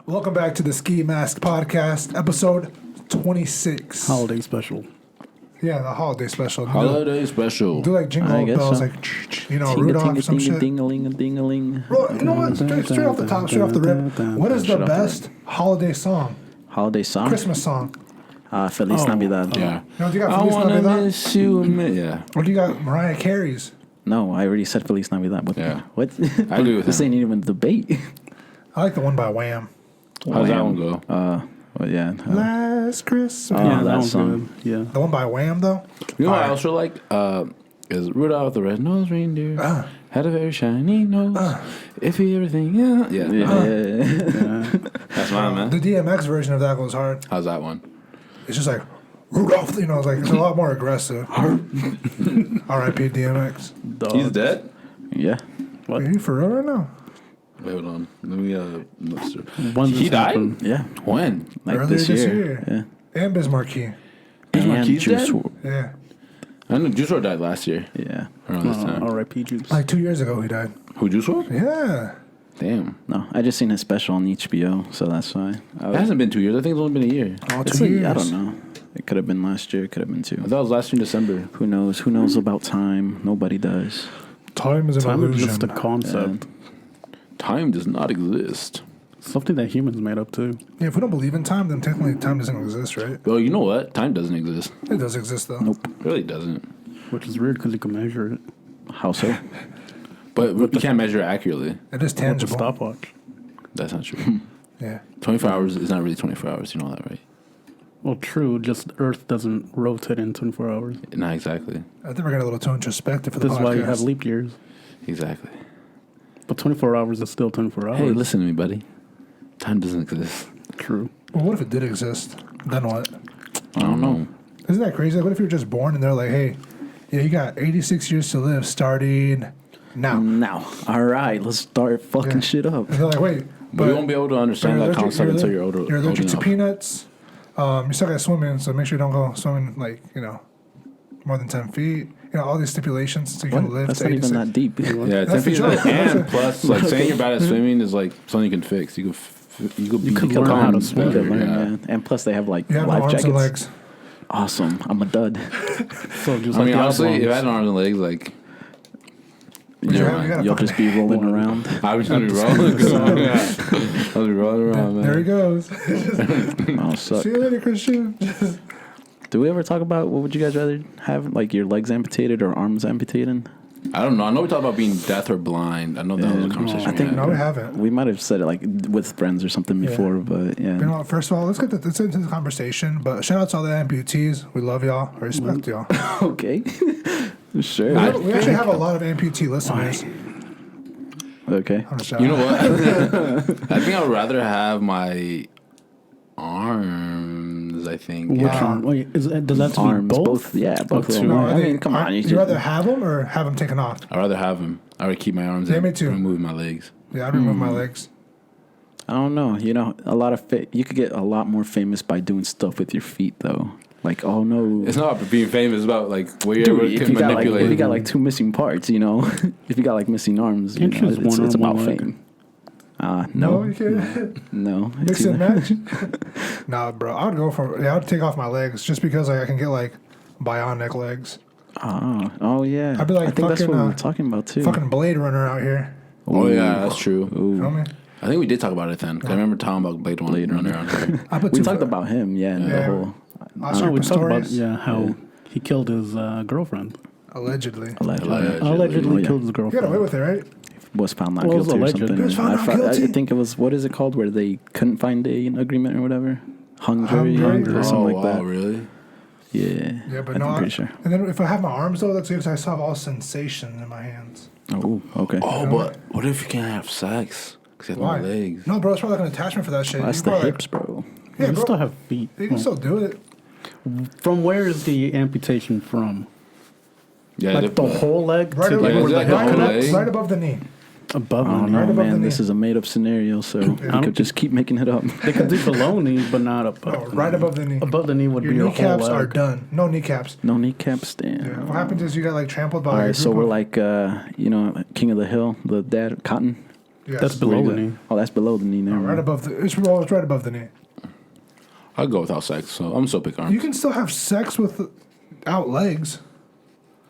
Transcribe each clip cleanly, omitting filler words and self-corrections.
Welcome back to the Ski Mask Podcast, episode 26. Holiday special. Yeah, the holiday special. Holiday special. Do like jingle bells, so. like, you know, Rudolph, some shit. Ding-a-ling-a-ding-a-ling. Bro, you know what? Straight off the top, straight off the rip. What is the best holiday song? Holiday song? Christmas song. Feliz Navidad. You Yeah. know what you got? I Feliz wanna Navidad? miss you. Yeah. Or do you got Mariah Carey's? No, I already said Feliz Navidad. What? Yeah. What? I agree with This him. ain't even a debate. I like the one by Wham. How's that one go? Well, yeah. Last Christmas. Yeah, that one's song. good. Yeah. The one by Wham, though? You know what I Fire. also like? Is Rudolph the Red-Nosed Reindeer had a very shiny nose. If he everything, yeah. That's mine, man. The DMX version of that goes hard. How's that one? It's just like, Rudolph, you know, it's like, it's a lot more aggressive. R.I.P. DMX. He's dead? Yeah. What? Are you for real right now? Wait, hold on. Let me, When's he this died? happen? Yeah. When? Like Earlier this this year. year. Yeah. And Bismarcky. Bismarck And dead? Yeah. I know Juice WRLD died last year. Yeah. Around this time. R.I.P. Juice. Like 2 years ago he died. Who, Juice WRLD? Yeah. Damn. No, I just seen his special on HBO, so that's why. It hasn't been 2 years. I think it's only been a year. Oh, It's 2 like, years. I don't know. It could have been last year. It could have been 2. I thought it was last year in December. Who knows? Who knows about time? Nobody does. Time is an Time is illusion. just a concept. Time does not exist. Something that humans made up too. Yeah, if we don't believe in time, then technically time doesn't exist, right? Well, you know what? Time doesn't exist. It does exist, though. Nope. It really doesn't. Which is weird because you can measure it How so? But we can't measure it accurately. It is with a tangible. stopwatch. That's not true. Yeah. 24 hours is not really 24 hours. You know that, right? Well, true. Just Earth doesn't rotate in 24 hours. Not exactly. I think we're getting a little too introspective for the This is podcast. why you have leap years. Exactly. But 24 hours is still 24 hours. Hey, listen to me, buddy. Time doesn't exist. True. Well, what if it did exist? Then what? I don't know. Isn't that crazy? Like, what if you were just born and they're like, hey, yeah, you got 86 years to live starting now. Now. All right, let's start fucking Yeah. shit up. And they're like, wait. But you won't be able to understand that concept until you're older. You're old allergic to enough. peanuts. You suck at swimming, so make sure you don't go swimming, like, you know, more than 10 feet. You know, all these stipulations so you can What? live That's to not even 86. that deep. Yeah, That's 10 feet. the joke. And plus, like, saying you're bad at swimming is like something you can fix. You could learn how to swim. You could learn, Yeah. yeah. And plus, they have like You have no life arms jackets. and legs. Awesome. I'm a dud. So just I mean, the honestly, other if I ones. had arms and legs, like, You never gotta- mind. you gotta You'll fucking- just be rolling around. I was gonna be rolling. Yeah. I'll be rolling around, man. There he goes. I'll suck. See you later, Christian. Do we ever talk about what would you guys rather have, like your legs amputated or arms amputated? I don't know. I know we talked about being deaf or blind. I know that was a conversation. I think- we No, had. we haven't. We might have said it like with friends or something Yeah. before, but yeah. You know, first of all, let's into the conversation. But shout out to all the amputees. We love y'all. I respect y'all. Okay. Sure. We actually have a lot of amputee listeners. Okay. I'm just You know what? I think I would rather have my arms. I think. Which Yeah. one? Wait, does that have to be Arms, both? Yeah, both of two. them. No, I mean, come on. You rather have them or have them taken off? I'd rather have them. I would keep my arms Yeah, and me too. remove my legs. Yeah, I'd remove my legs. I don't know. You know, a lot of you could get a lot more famous by doing stuff with your feet, though. Like, oh no, It's not about being famous. It's about like where dude, you if can you got like manipulate. if you got like 2 missing parts, you know, if you got like missing arms, you Can't know, choose it's one arm, about one leg. fame. No, No, you can't. no. Mix It's and either- match. Nah, bro. I would go for. Yeah, I would take off my legs just because like I can get like bionic legs. Oh yeah. I'd be like I think that's fucking, what we were talking about too. Fucking Blade Runner out here. Oh yeah, that's true. Feel me? I think we did talk about it then. 'Cause I remember talking about Blade Runner on here. I put We two talked for- about him, yeah, and the Yeah. whole Oscar No, we talked about Pistorius. how he killed his girlfriend. Allegedly. Allegedly yeah. killed his You got away girlfriend. with it, right? was found not Well, it was guilty or alleged. something. He was found I not I guilty? think it was, what is it called, where they couldn't find an agreement or whatever? Hung jury jury? or something Oh like that. wow, really? Yeah. Yeah, but I'm no. pretty sure. And then if I have my arms though, that's because I still have all sensation in my hands. Oh, okay. Oh, but what if you can't have sex? Because you have Why? no legs. No, bro. It's probably like an attachment for that shit. Well, that's You the probably- hips, bro. Yeah, You bro. still have feet. You can still do it. From where is the amputation from? Yeah, Like the whole leg Right, to like yeah, where the like hip the whole connects? leg. right above the knee. Above I the don't knee. know, Right above the man. knee. This is a made-up scenario, so we don't could just keep making it up. They could do below knee, but not above. Oh, right above the knee. Above the knee would Your be your whole kneecaps leg. are done. No kneecaps. No kneecaps, damn. Yeah. What happens is you got like trampled by. All a right, so group we're of- like, King of the Hill, the dad, Cotton. Yes. That's below the knee. Oh, that's below the knee now. Right above the. It's right above the knee. I'd go without sex, so I'm still pick arms. You can still have sex without legs.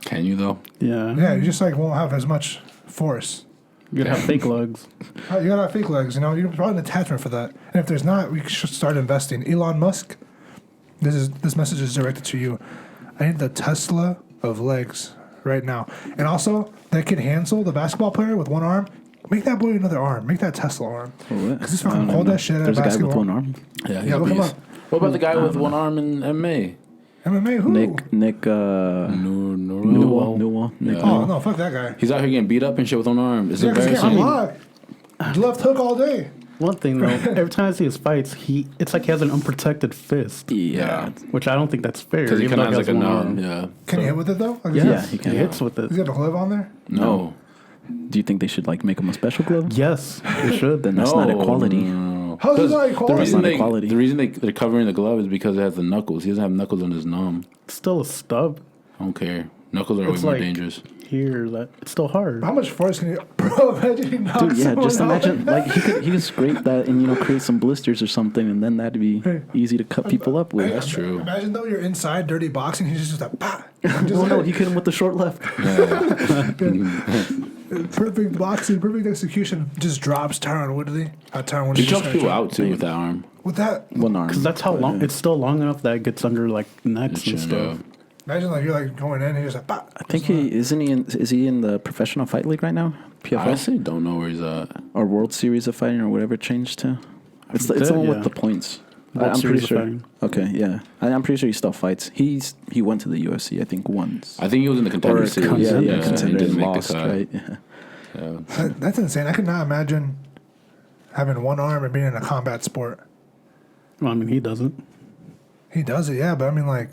Can you though? Yeah. Yeah, you just like won't have as much force. You gotta have fake legs. You gotta have fake legs. You know, you probably an attachment for that. And if there's not, we should start investing. Elon Musk. This message is directed to you. I need the Tesla of legs right now. And also, that kid Hansel, the basketball player with one arm, make that boy another arm. Make that Tesla arm. Because he's fucking hold that shit at There's a guy with basketball. one arm. Yeah, Yeah, look him up. What about the guy with one arm in MMA? MMA, who? Nick. Newell. Nick. Oh, no, fuck that guy. He's out here getting beat up and shit with one arm. It's Yeah, because he can't embarrassing. block. Left hook all day. One thing though, every time I see his fights, it's like he has an unprotected fist, Yeah. which I don't think that's fair. Because he even kind though of has like a one numb. arm. Yeah. Can he hit with it, though? Like, Yes, he can. He hits with it. He's got a glove on there? No. Do you think they should like make him a special glove? Yes, they should. Then that's not equality. No. How's it 'Cause not The equality? reason, That's not equality. the reason they're covering the glove is because it has the knuckles. He doesn't have knuckles on his numb. Still a stub I don't care. Knuckles are It's way more like- dangerous. here. That it's still hard. How much force can you... Bro, imagine he knocks Dude, yeah, someone just out imagine like like he could scrape that and create some blisters or something, and then that'd be easy to cut people up with. That's true. Imagine, though, you're inside dirty boxing, he's just like, bah! Just Oh no, like, he hit him with the short left. perfect boxing, perfect execution. Just drops Tyron Woodley. Tyron Woodley He just chokes got people choked. out too with that arm. With that, One arm. Because that's how long. It's still long enough that it gets under like necks and stuff. imagine like you're like going in and you're just like, bah! I think is he in the professional fight league right now? I PFL honestly don't know where he's at. or World Series of Fighting or whatever it changed to. It's the one with Yeah. the points. World I'm pretty Series of sure. Fighting. Okay, yeah, I'm pretty sure he still fights. He went to the UFC I think once. I think he was in the contender Or series. yeah, he contender didn't and make the lost, cut. right? Yeah. Yeah. That's insane. I could not imagine having one arm and being in a combat sport. Well, I mean, he doesn't. He does it, yeah, but I mean, like,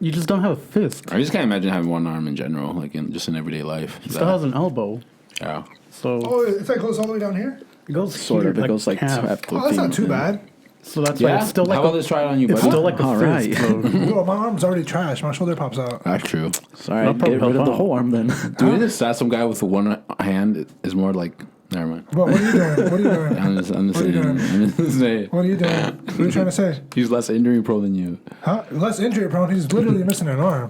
You just don't have a fist. I just can't imagine having one arm in general, like in everyday life. He still has an elbow, Yeah. so oh, it's like goes all the way down here? it goes Sort here, of. It goes like half. half. Oh, that's not too bad. So that's why Yeah. it's still like How about this try it on you, it's buddy? still like a All fist. right. So Bro, my arm's already trash. My shoulder pops out. That's true. Sorry, That'll probably get rid of help the out. whole arm then. Dude, this that some guy with one hand is more like. Never mind. Bro, what are you doing? What are you doing? I'm just What are you saying. doing? I'm just saying. What are you doing? What are you trying to say? He's less injury prone than you. Huh? Less injury prone. He's literally missing an arm.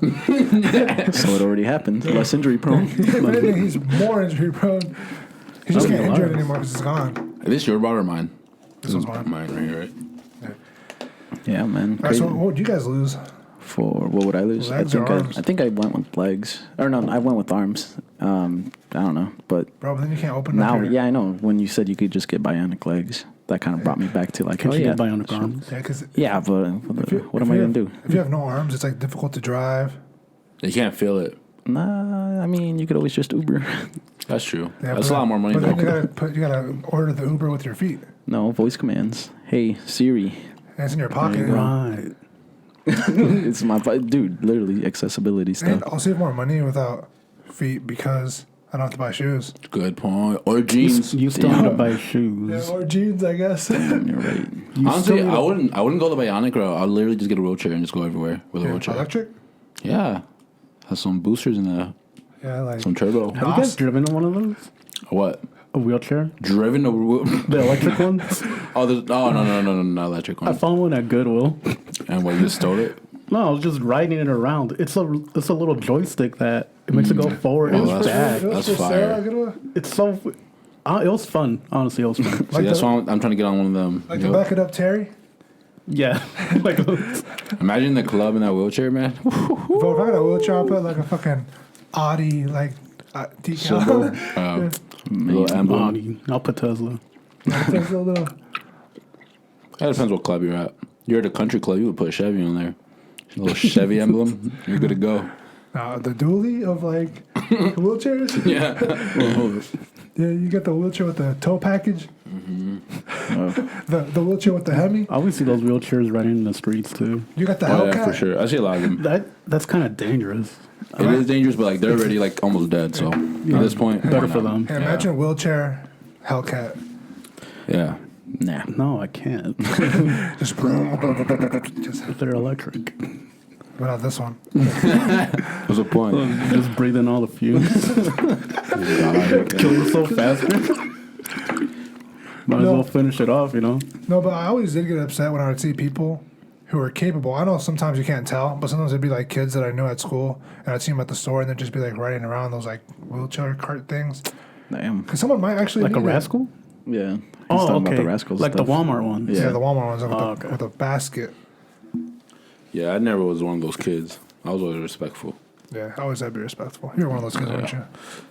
So it already happened. Less injury prone. If anything, he's more injury prone. He just That'd be can't injure it alive. anymore because it's gone. Is this your bot or mine? This one's mine. Mine right here, right? Yeah, man. All right, Crazy. so what would you guys lose? For what would I lose? Legs or arms? I think I went with legs. Or no, I went with arms. I don't know, but Bro, but then you can't open now, up your... yeah, I know. When you said you could just get bionic legs, that kind of brought me back to like, can oh you yeah, get bionic arms? Yeah, because yeah, but what am I gonna do? If you have no arms, it's like difficult to drive. You can't feel it. Nah, I mean, you could always just Uber. That's true. Yeah, That's a but- lot more money. But then Though. you gotta order the Uber with your feet. No, voice commands. Hey Siri, And it's in your pocket. Right. it's my dude. Literally accessibility And stuff. I'll save more money without feet because I don't have to buy shoes. Good point. Or jeans. You still have to buy shoes. Yeah, or jeans, I guess. You're right. Honestly, still- I wouldn't go the bionic route. I'd literally just get a wheelchair and just go everywhere with a wheelchair. Electric? Yeah. Has some boosters in there. Yeah, like... Some turbo. Have you guys driven in one of those? What? A wheelchair? Driven a The electric ones? no, not electric I one. found one at Goodwill. And what, you just stole it? No, I was just riding it around. It's a little joystick that it makes it go forward Oh, and that's back. It was That's for fire. sale, good one. It's so. It was fun. Honestly, it was fun. See, that's the- why I'm trying to get on one of them. Like Yo, to back it up, Terry. Yeah, like imagine the club in that wheelchair, man. Bro, if I got a wheelchair, I'll put like a fucking Audi, like, decal. Little emblem. body. I'll put Tesla. There's a little... That depends what club you're at. You're at a country club, you would put a Chevy on there. A little Chevy emblem, you're good to go. the dually of, like, wheelchairs. Yeah. Yeah, you get the wheelchair with the tow package. The wheelchair with the Hemi. I always see those wheelchairs running in the streets too. You got the Oh, Hellcat. yeah, for sure. I see a lot of them. That's kind of dangerous. It is dangerous, but like they're already like almost dead. So at this point, Better why for not? them. Hey, imagine a wheelchair Hellcat. Yeah. Nah. No, I can't. Just, If they're electric, but not this one. What's the point? just breathe in all the fumes. Kill yourself faster. Might as well finish it off, you know? No, but I always did get upset when I would see people who are capable. I know sometimes you can't tell, but sometimes it'd be like kids that I knew at school, and I'd see them at the store, and they'd just be like riding around those like wheelchair cart things. Damn. Because someone might actually Like a need it. rascal? Yeah. He's Oh, talking okay. about the rascals Like the stuff. Walmart ones. Yeah, Yeah. the Walmart ones like, Oh, okay. with a basket. Yeah, I never was one of those kids. I was always respectful. Yeah, I always had to be respectful. You were one of those kids, weren't you?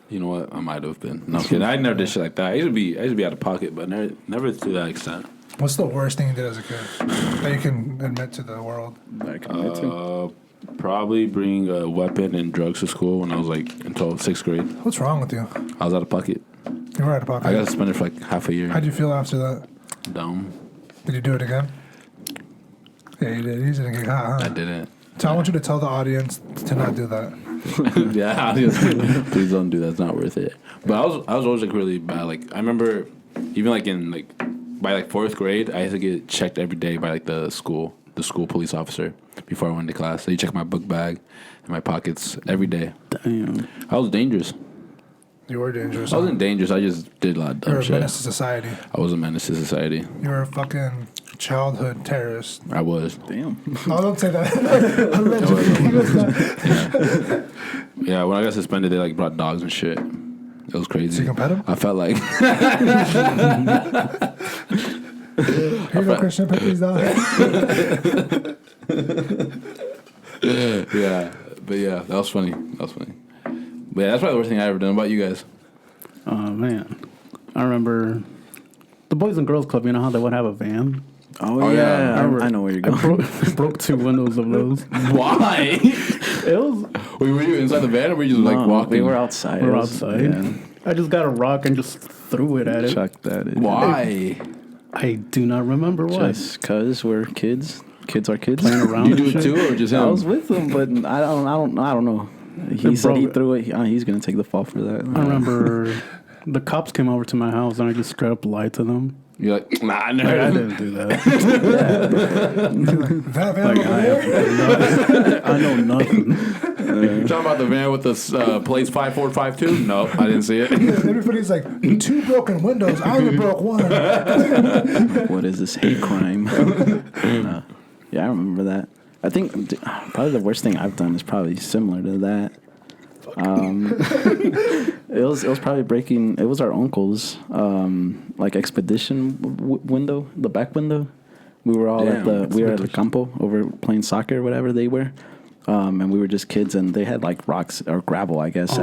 You know what? I might have been. No, I'm kidding. I never did shit like that. I used to be out of pocket, but never to that extent. What's the worst thing you did as a kid that you can admit to the world? I can admit to. Probably bringing a weapon and drugs to school when I was like until 6th grade. What's wrong with you? I was out of pocket. You were out of pocket. I got suspended for like half a year. How'd you feel after that? Dumb. Did you do it again? Yeah, you did. You didn't get caught, huh? I didn't. So I want you to tell the audience to not do that. Yeah, please don't do that. It's not worth it. But I was always like really bad. Like I remember, even like in like by like 4th grade, I had to get checked every day by like the school police officer before I went to class. So he checked my book bag and my pockets every day. Damn. I was dangerous. You were dangerous. I wasn't dangerous. I just did a lot of You dumb were a shit. menace to society. I was a menace to society. You were a fucking childhood terrorist. I was. Damn. No, don't say that. Allegedly. Yeah, when I got suspended, they like brought dogs and shit. It was crazy. So you can pet 'em? I felt like Here you go, Christian. Pet these dogs. yeah, but yeah, that was funny. But yeah, that's probably the worst thing I ever done. About you guys? Oh, man. I remember the Boys and Girls Club, you know how they would have a van? Oh, yeah. yeah. I know where you're I going. broke 2 windows of those. Why? It was... Wait, were you inside the van or were you just like No, walking? we were outside. We were It was- outside. Yeah. I just got a rock and just threw it at it. Chuck that. in. Why? I do not remember why. Just because we're kids. Kids are kids. Playing around. You do and it shit. too, or just him? I was with him, but I don't know. He It said he broke. threw it. He's gonna take the fall for that. I remember the cops came over to my house and I just straight up lied to them. You're like, nah, I Like, I never. didn't do that. That van Like, over there? I know nothing. You talking about the van with the plates 5452? No, I didn't see it. Everybody's like, 2 broken windows. I only broke 1. What is this hate crime? Yeah, I remember that. I think probably the worst thing I've done is probably similar to that. It was probably breaking. It was our uncle's like expedition window, the back window. We were all at the campo over playing soccer, or whatever they were, and we were just kids, and they had like rocks or gravel, I guess,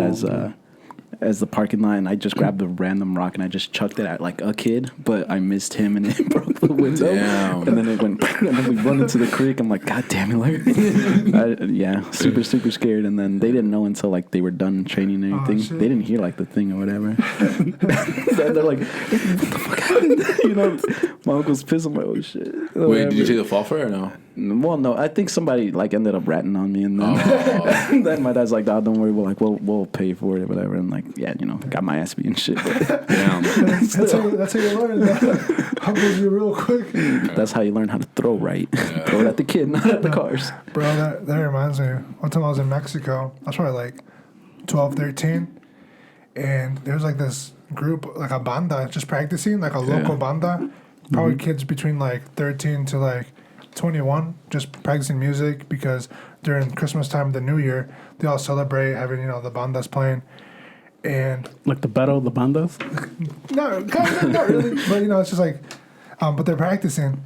as the parking lot, and I just grabbed a random rock and I just chucked it at like a kid, but I missed him and it broke the window. Damn. And then it went, and then we run into the creek. I'm like, God damn it, Larry. Yeah, super scared. And then they didn't know until like they were done training and everything. shit. They didn't hear like the thing or whatever. Then they're like, what the fuck happened? You know, my uncle's pissed. I'm like, oh shit. Wait, did you take the fall for it or no? Well, no, I think somebody like ended up ratting on me, and then then my dad's like, "Oh, don't worry, we'll pay for it or whatever." And like, yeah, you know, got my ass beat and shit. But Damn. That's how you learn. Humbles you real quick. that's how you learn how to throw right. Throw it at the kid, not at the cars. Bro, that reminds me. One time I was in Mexico. I was probably like 12, 13. And there was like this group, like a banda, just practicing, like a local banda. Probably kids between like 13 to like 21, just practicing music because during Christmas time, the New Year, they all celebrate having, you know, the bandas playing. And Like the battle of the bandas. no, kind of, not really, but you know, it's just like, but they're practicing,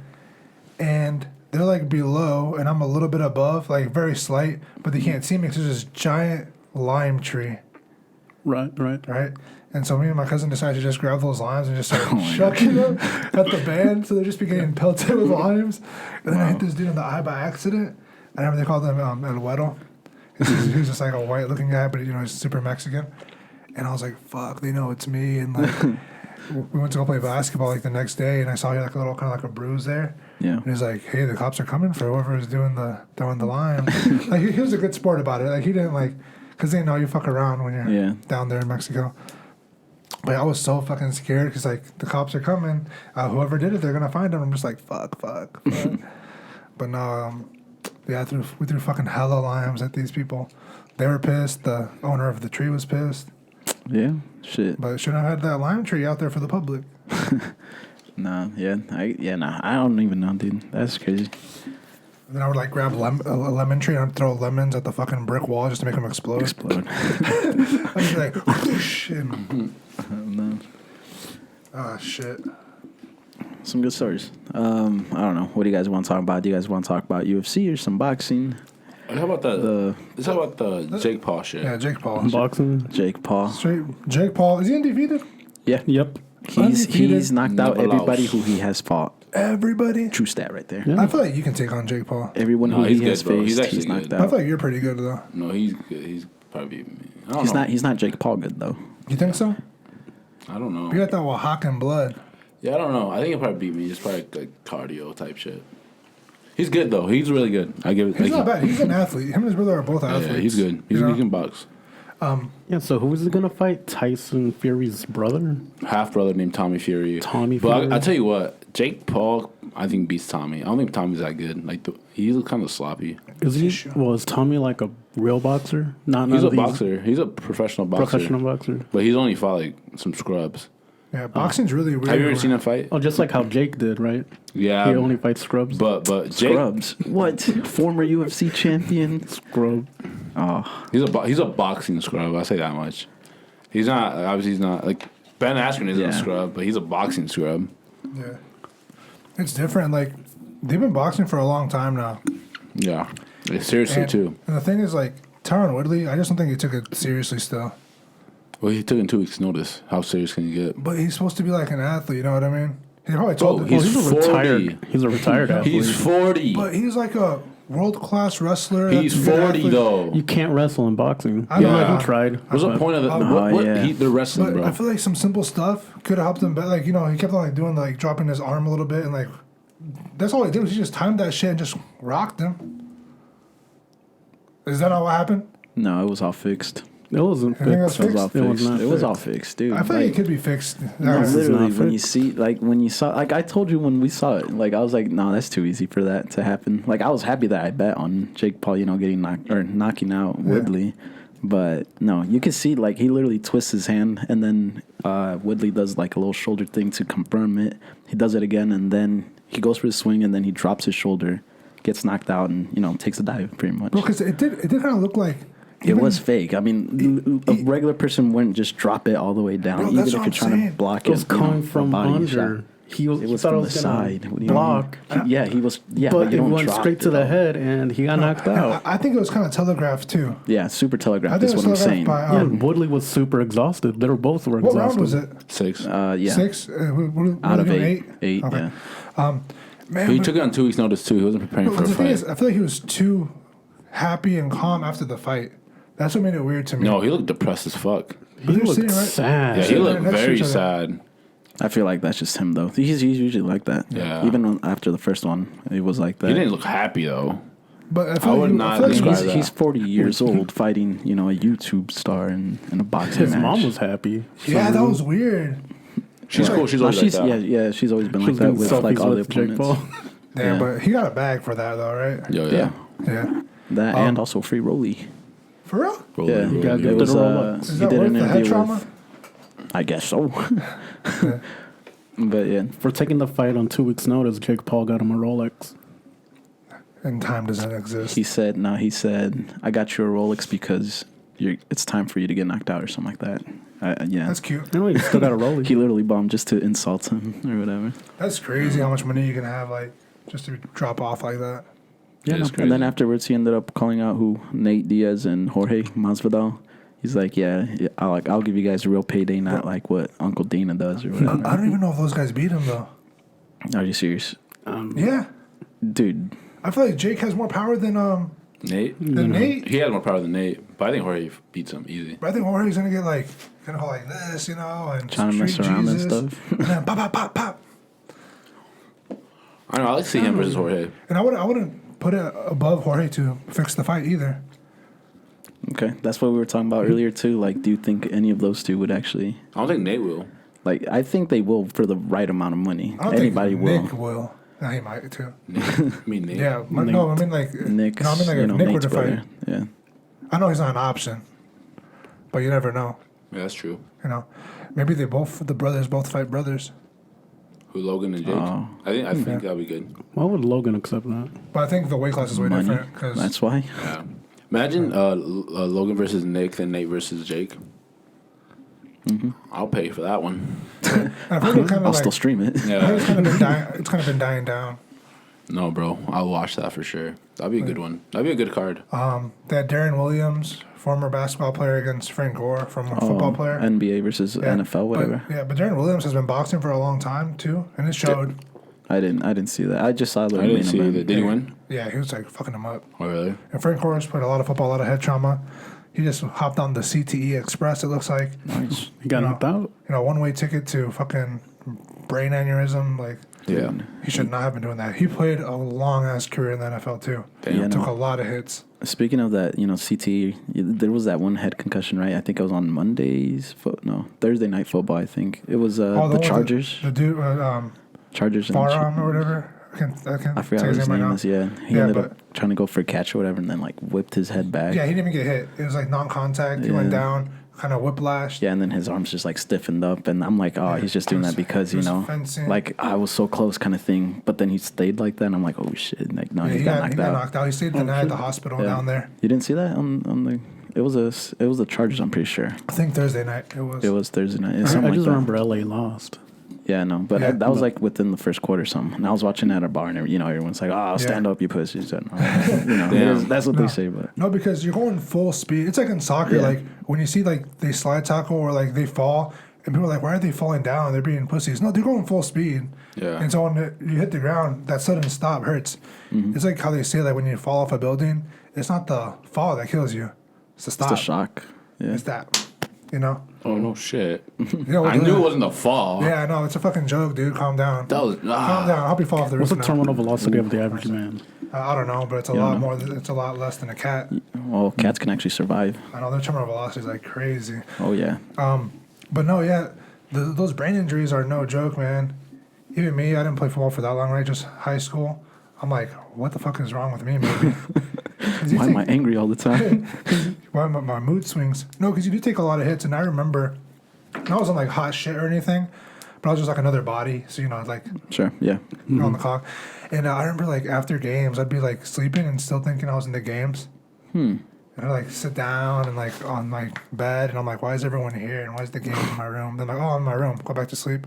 and they're like below, and I'm a little bit above, like very slight, but they can't see me because there's this giant lime tree, Right. right? And so me and my cousin decided to just grab those limes and just start chucking them at the band, so they just be getting pelted with limes, and then I hit this dude in the eye by accident. I remember they called him El Güero. He was just like a white-looking guy, but you know, he's super Mexican. And I was like, fuck, they know it's me. And like, we went to go play basketball like the next day, and I saw he had like a little kind of like a bruise there. Yeah. And he's like, hey, the cops are coming for whoever is throwing the lime. Like he was a good sport about it. Like he didn't like, because they know you fuck around when you're down there in Mexico. But I was so fucking scared because like the cops are coming. Whoever did it, they're gonna find him. I'm just like, fuck. But no, yeah, we threw fucking hella limes at these people. They were pissed. The owner of the tree was pissed. Yeah, shit. But shouldn't have had that lime tree out there for the public. Nah, I don't even know, dude. That's crazy. And then I would like grab a lemon tree and I'd throw lemons at the fucking brick wall just to make them explode. I'd just be like, whoosh, and, No. oh shit. Some good stories. I don't know. What do you guys want to talk about? Do you guys want to talk about UFC or some boxing? How about let's talk about the Jake Paul shit. Yeah, Jake Paul. Boxing. Jake Paul. Straight Jake Paul. Is he undefeated? Yeah. Yep. He's knocked out Never everybody lost. who he has fought. Everybody. True stat right there. Yeah. I feel like you can take on Jake Paul. Everyone No, who he's he has good, bro. He's faced, actually he's knocked good. I out. feel like you're pretty good though. No, he's good. He's probably. I don't know. He's not Jake Paul good though. You think so? I don't know. You got that Oaxacan blood. Yeah, I don't know. I think he'll probably beat me. It's probably like cardio type shit. He's good though. He's really good. I give it. He's not bad. He's an athlete. Him and his brother are both athletes. Yeah, he's good. He can box. Yeah, so who is he going to fight? Tyson Fury's brother? Half brother named Tommy Fury. Tommy But Fury. I tell you what, Jake Paul, I think beats Tommy. I don't think Tommy's that good. Like he's kind of sloppy. Is he? Well, is Tommy like a real boxer? Not He's none a of these boxer. He's a professional boxer. professional boxer. But he's only fought like some scrubs. Yeah, boxing's really weird. Have you ever seen him fight? Oh, just like how Jake did, right? Yeah. He only fights scrubs. But Jake, Scrubs. What? Former UFC champion. Scrub. Oh, he's a boxing scrub. I say that much. He's not obviously he's not like Ben Askren isn't a Yeah. scrub, but he's a boxing scrub. Yeah, it's different. Like they've been boxing for a long time now. Yeah, seriously And, too. and the thing is, like Tyron Woodley, I just don't think he took it seriously still. Well, he took in 2 weeks' notice. How serious can you get? But he's supposed to be like an athlete. You know what I mean? He probably told. Oh, the- he's He's a 40. retired. He's a retired athlete. He's 40. But he's like a world class wrestler. He's that's a good 40 athlete. though. You can't wrestle in boxing. I know. Yeah, he tried. What's the point of the? Oh, yeah. They're wrestling, But bro. I feel like some simple stuff could have helped him. But like he kept on like doing like dropping his arm a little bit and like that's all he did was he just timed that shit and just rocked him. Is that not what happened? no, it was all fixed. It wasn't I think it was fixed. It was all fixed. It was fixed. not It was fixed. all fixed, dude. I feel like it could be fixed. No, This is literally, not when you fixed. see, like, when you saw, like, I told you when we saw it, like, I was like, no, that's too easy for that to happen. Like, I was happy that I bet on Jake Paul, getting knocking out Woodley, but no, you can see, like, he literally twists his hand, and then Woodley does like a little shoulder thing to confirm it. He does it again, and then he goes for his swing, and then he drops his shoulder, gets knocked out, and takes a dive pretty much. Bro, because it did kind of look like It was fake. I mean, a regular person wouldn't just drop it all the way down, Bro, even that's if what you're I'm trying saying. to block It was it. coming a from body shot. under. He was. It was thought from it the was gonna side. What do you block, mean? Yeah, he was. Yeah, but you it don't went drop straight to it, the though. head, and he got knocked out. I think it was kind of telegraphed too. Yeah, super I telegraphed. think Is it was what I'm saying. telegraphed by Yeah, Woodley was super exhausted. They were both what exhausted. round was it? 6. Yeah, 6? What out are of we doing, 8. 8. Okay. Yeah. Man, He but- took it on 2 weeks' notice too. He wasn't preparing but for a the thing fight. is, I feel like he was too happy and calm after the fight. That's what made it weird to me. No, he looked depressed as fuck. He But they're looked sitting right- sad. Yeah, he Sitting looked right next to very each other. sad. I feel like that's just him though. He's usually like that. Yeah. Even after the first one, he was like that. He didn't look happy though. But I, feel I like would he- not I feel like describe he- that. He's 40 years old fighting, a YouTube star in a boxing His match. mom was happy. Yeah, that was weird. She's cool. She's No, always like that. yeah, she's always been She like was that doing with selfies like all the with Jake opponents. Paul. Damn, Yeah. but he got a bag for that though, right? Yo, Yeah, Yeah. that and also free Rolly. For real? Rolly, Yeah, rolly, got it good. was. Did a roll-up. Is He that did worth an the head interview trauma? with. I guess so. But yeah, For taking the fight on 2 weeks' notice, Jake Paul got him a Rolex. And time doesn't exist. he said, I got you a Rolex because it's time for you to get knocked out or something like that. Yeah. That's cute. Anyway, he still got a Rolex. He literally bombed just to insult him or whatever. That's crazy how much money you can have, like, just to drop off like that. Yeah, it's And then crazy. afterwards, he ended up calling out Nate Diaz and Jorge Masvidal. He's like, I'll give you guys a real payday, not like what Uncle Dana does or I whatever. don't even know if those guys beat him though. Are you serious, Yeah, dude? I feel like Jake has more power than Nate. Nate. He had more power than Nate, but I think Jorge beats him easy. But I think Jorge's gonna get like gonna go like this, and Trying to mess street around and Jesus, stuff. and then pop, pop, pop, pop. I don't know. I like to see him versus Jorge. And I wouldn't put it above Jorge to fix the fight either. Okay, that's what we were talking about earlier too. Like, do you think any of those two would actually? I don't think Nate will. Like, I think they will for the right amount of money. I don't Anybody think will. Nick will. No, he might too. I mean, Nate. Yeah, no, I mean like Nick's, No, I mean like if Nick were Nate's to brother. fight. Yeah. I know he's not an option, but you never know. Yeah, that's true. Maybe the brothers both fight brothers. Who, Logan and Jake? Oh. I think that'd be good. Why would Logan accept that? But I think the weight class is way Money. different. Cause That's why. Yeah. Imagine Logan versus Nick, then Nate versus Jake. I'll pay for that one. I've heard it kind I'll of still stream it. I heard Yeah. it's kind of been dying. It's kind of been dying down. No, bro. I'll watch that for sure. That'd be a good one. That'd be a good card. They had Darren Williams, former basketball player, against Frank Gore, former football player. NBA versus Yeah, NFL, whatever. But Darren Williams has been boxing for a long time too, and it showed. I didn't see that. I just saw the I didn't main see event. that. Did he win? Yeah, he was like fucking him up. Oh, really? And Frank Gore's played a lot of football, a lot of head trauma. He just hopped on the CTE Express. It looks like Nice. He got No. knocked out. One-way ticket to fucking brain aneurysm. Like Yeah. he should not have been doing that. He played a long ass career in the NFL too. Damn. Yeah, Took no. a lot of hits. Speaking of that, CTE, there was that one head concussion, right? I think it was on Thursday night football. I think it was Oh, the one with Chargers, The dude, Chargers, and Farham or whatever. I can't I forgot say what his his name right name now. is. Yeah, he Yeah, ended but- up trying to go for a catch or whatever, and then like whipped his head back. Yeah, he didn't even get hit. It was like non-contact. He went Yeah. down, kind of whiplashed. Yeah, and then his arms just like stiffened up, and I'm like, oh, Yeah, he's just doing he was- that because he was fencing. like I was so close, kind of thing. But then he stayed like that, and I'm like, oh shit, like no, Yeah, he he got got knocked out. knocked out. He stayed the night at the hospital Yeah. down there. You didn't see that on the? It was the Chargers. I'm pretty sure I think Thursday night it was. it was Thursday night. It's I something just like that. remember LA lost. Yeah, no, but Yeah, that was like within the first quarter or something. And I was watching at a bar, and everyone's like, "Oh, stand up, you pussies!" And, Damn. that's what No. they say. But No, because you're going full speed. It's like in soccer, Yeah. like when you see like they slide tackle or like they fall, and people are like, "Why are they falling down? They're being pussies." No, they're going full speed. Yeah. And so when you hit the ground, that sudden stop hurts. It's like how they say that when you fall off a building, it's not the fall that kills you; it's the stop. it's the shock. Yeah, It's that, you know. Oh, no shit. You know I knew it wasn't the fall. Yeah, I know it's a fucking joke, dude. Calm down. That was. Calm down. I hope you fall off the roof. What's the now. terminal velocity of the average man? I don't know, but it's a You don't lot know? more. It's a lot less than a cat. well, cats can actually survive. I know their terminal velocity is like crazy. Oh yeah, But no, yeah, those brain injuries are no joke, man. Even me, I didn't play football for that long, right? Just high school. I'm like, what the fuck is wrong with me, maybe? why am I angry all the time? Why my mood swings? No, because you do take a lot of hits, and I remember, I wasn't like hot shit or anything, but I was just like another body, so like Sure, yeah, on the clock. And I remember like after games, I'd be like sleeping and still thinking I was in the games. And I like sit down and like on my bed, and I'm like, why is everyone here? And why is the game in my room? Then like, oh, I'm in my room. Go back to sleep.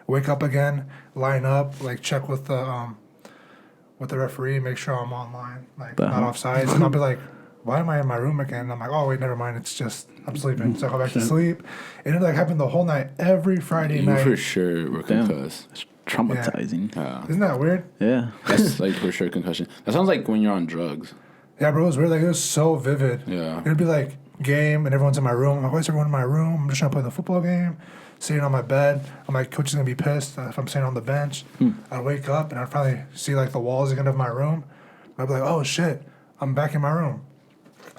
Wake up again, line up, like check with the referee, make sure I'm online, like not offsides. And I'll be like, why am I in my room again? And I'm like, oh wait, never mind. It's just I'm sleeping. So I go back to sleep. And it like happened the whole night, every Friday You night. for sure were Damn. concussed. it's traumatizing. Yeah. Isn't that weird? Yeah, That's like for sure concussion. That sounds like when you're on drugs. Yeah, bro, it was weird. Like it was so vivid. Yeah. It'd be like game and everyone's in my room. I'm like, why is everyone in my room? I'm just trying to play the football game. Sitting on my bed. I'm like, coach is gonna be pissed if I'm sitting on the bench. I'd wake up and I'd probably see like the walls again of my room. I'd be like, oh shit, I'm back in my room.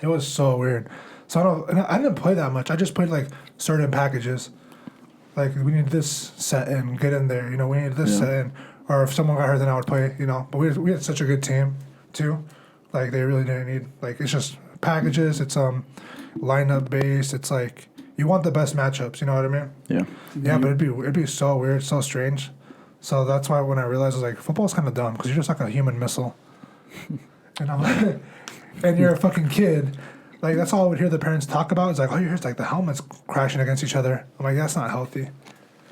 It was so weird. So I didn't play that much. I just played like certain packages. Like we need this set in, get in there. We need this set in. Or if someone got hurt, then I would play. But we had such a good team too. Like they really didn't need it's just packages. It's lineup based. It's like you want the best matchups. You know what I mean? yeah. Yeah, but it'd be so weird, so strange. So that's why when I realized I was like, football's kind of dumb because you're just like a human missile. And I'm like, and you're a fucking kid. Like that's all I would hear the parents talk about. It's like, oh, you hear like the helmets crashing against each other. I'm like, that's not healthy.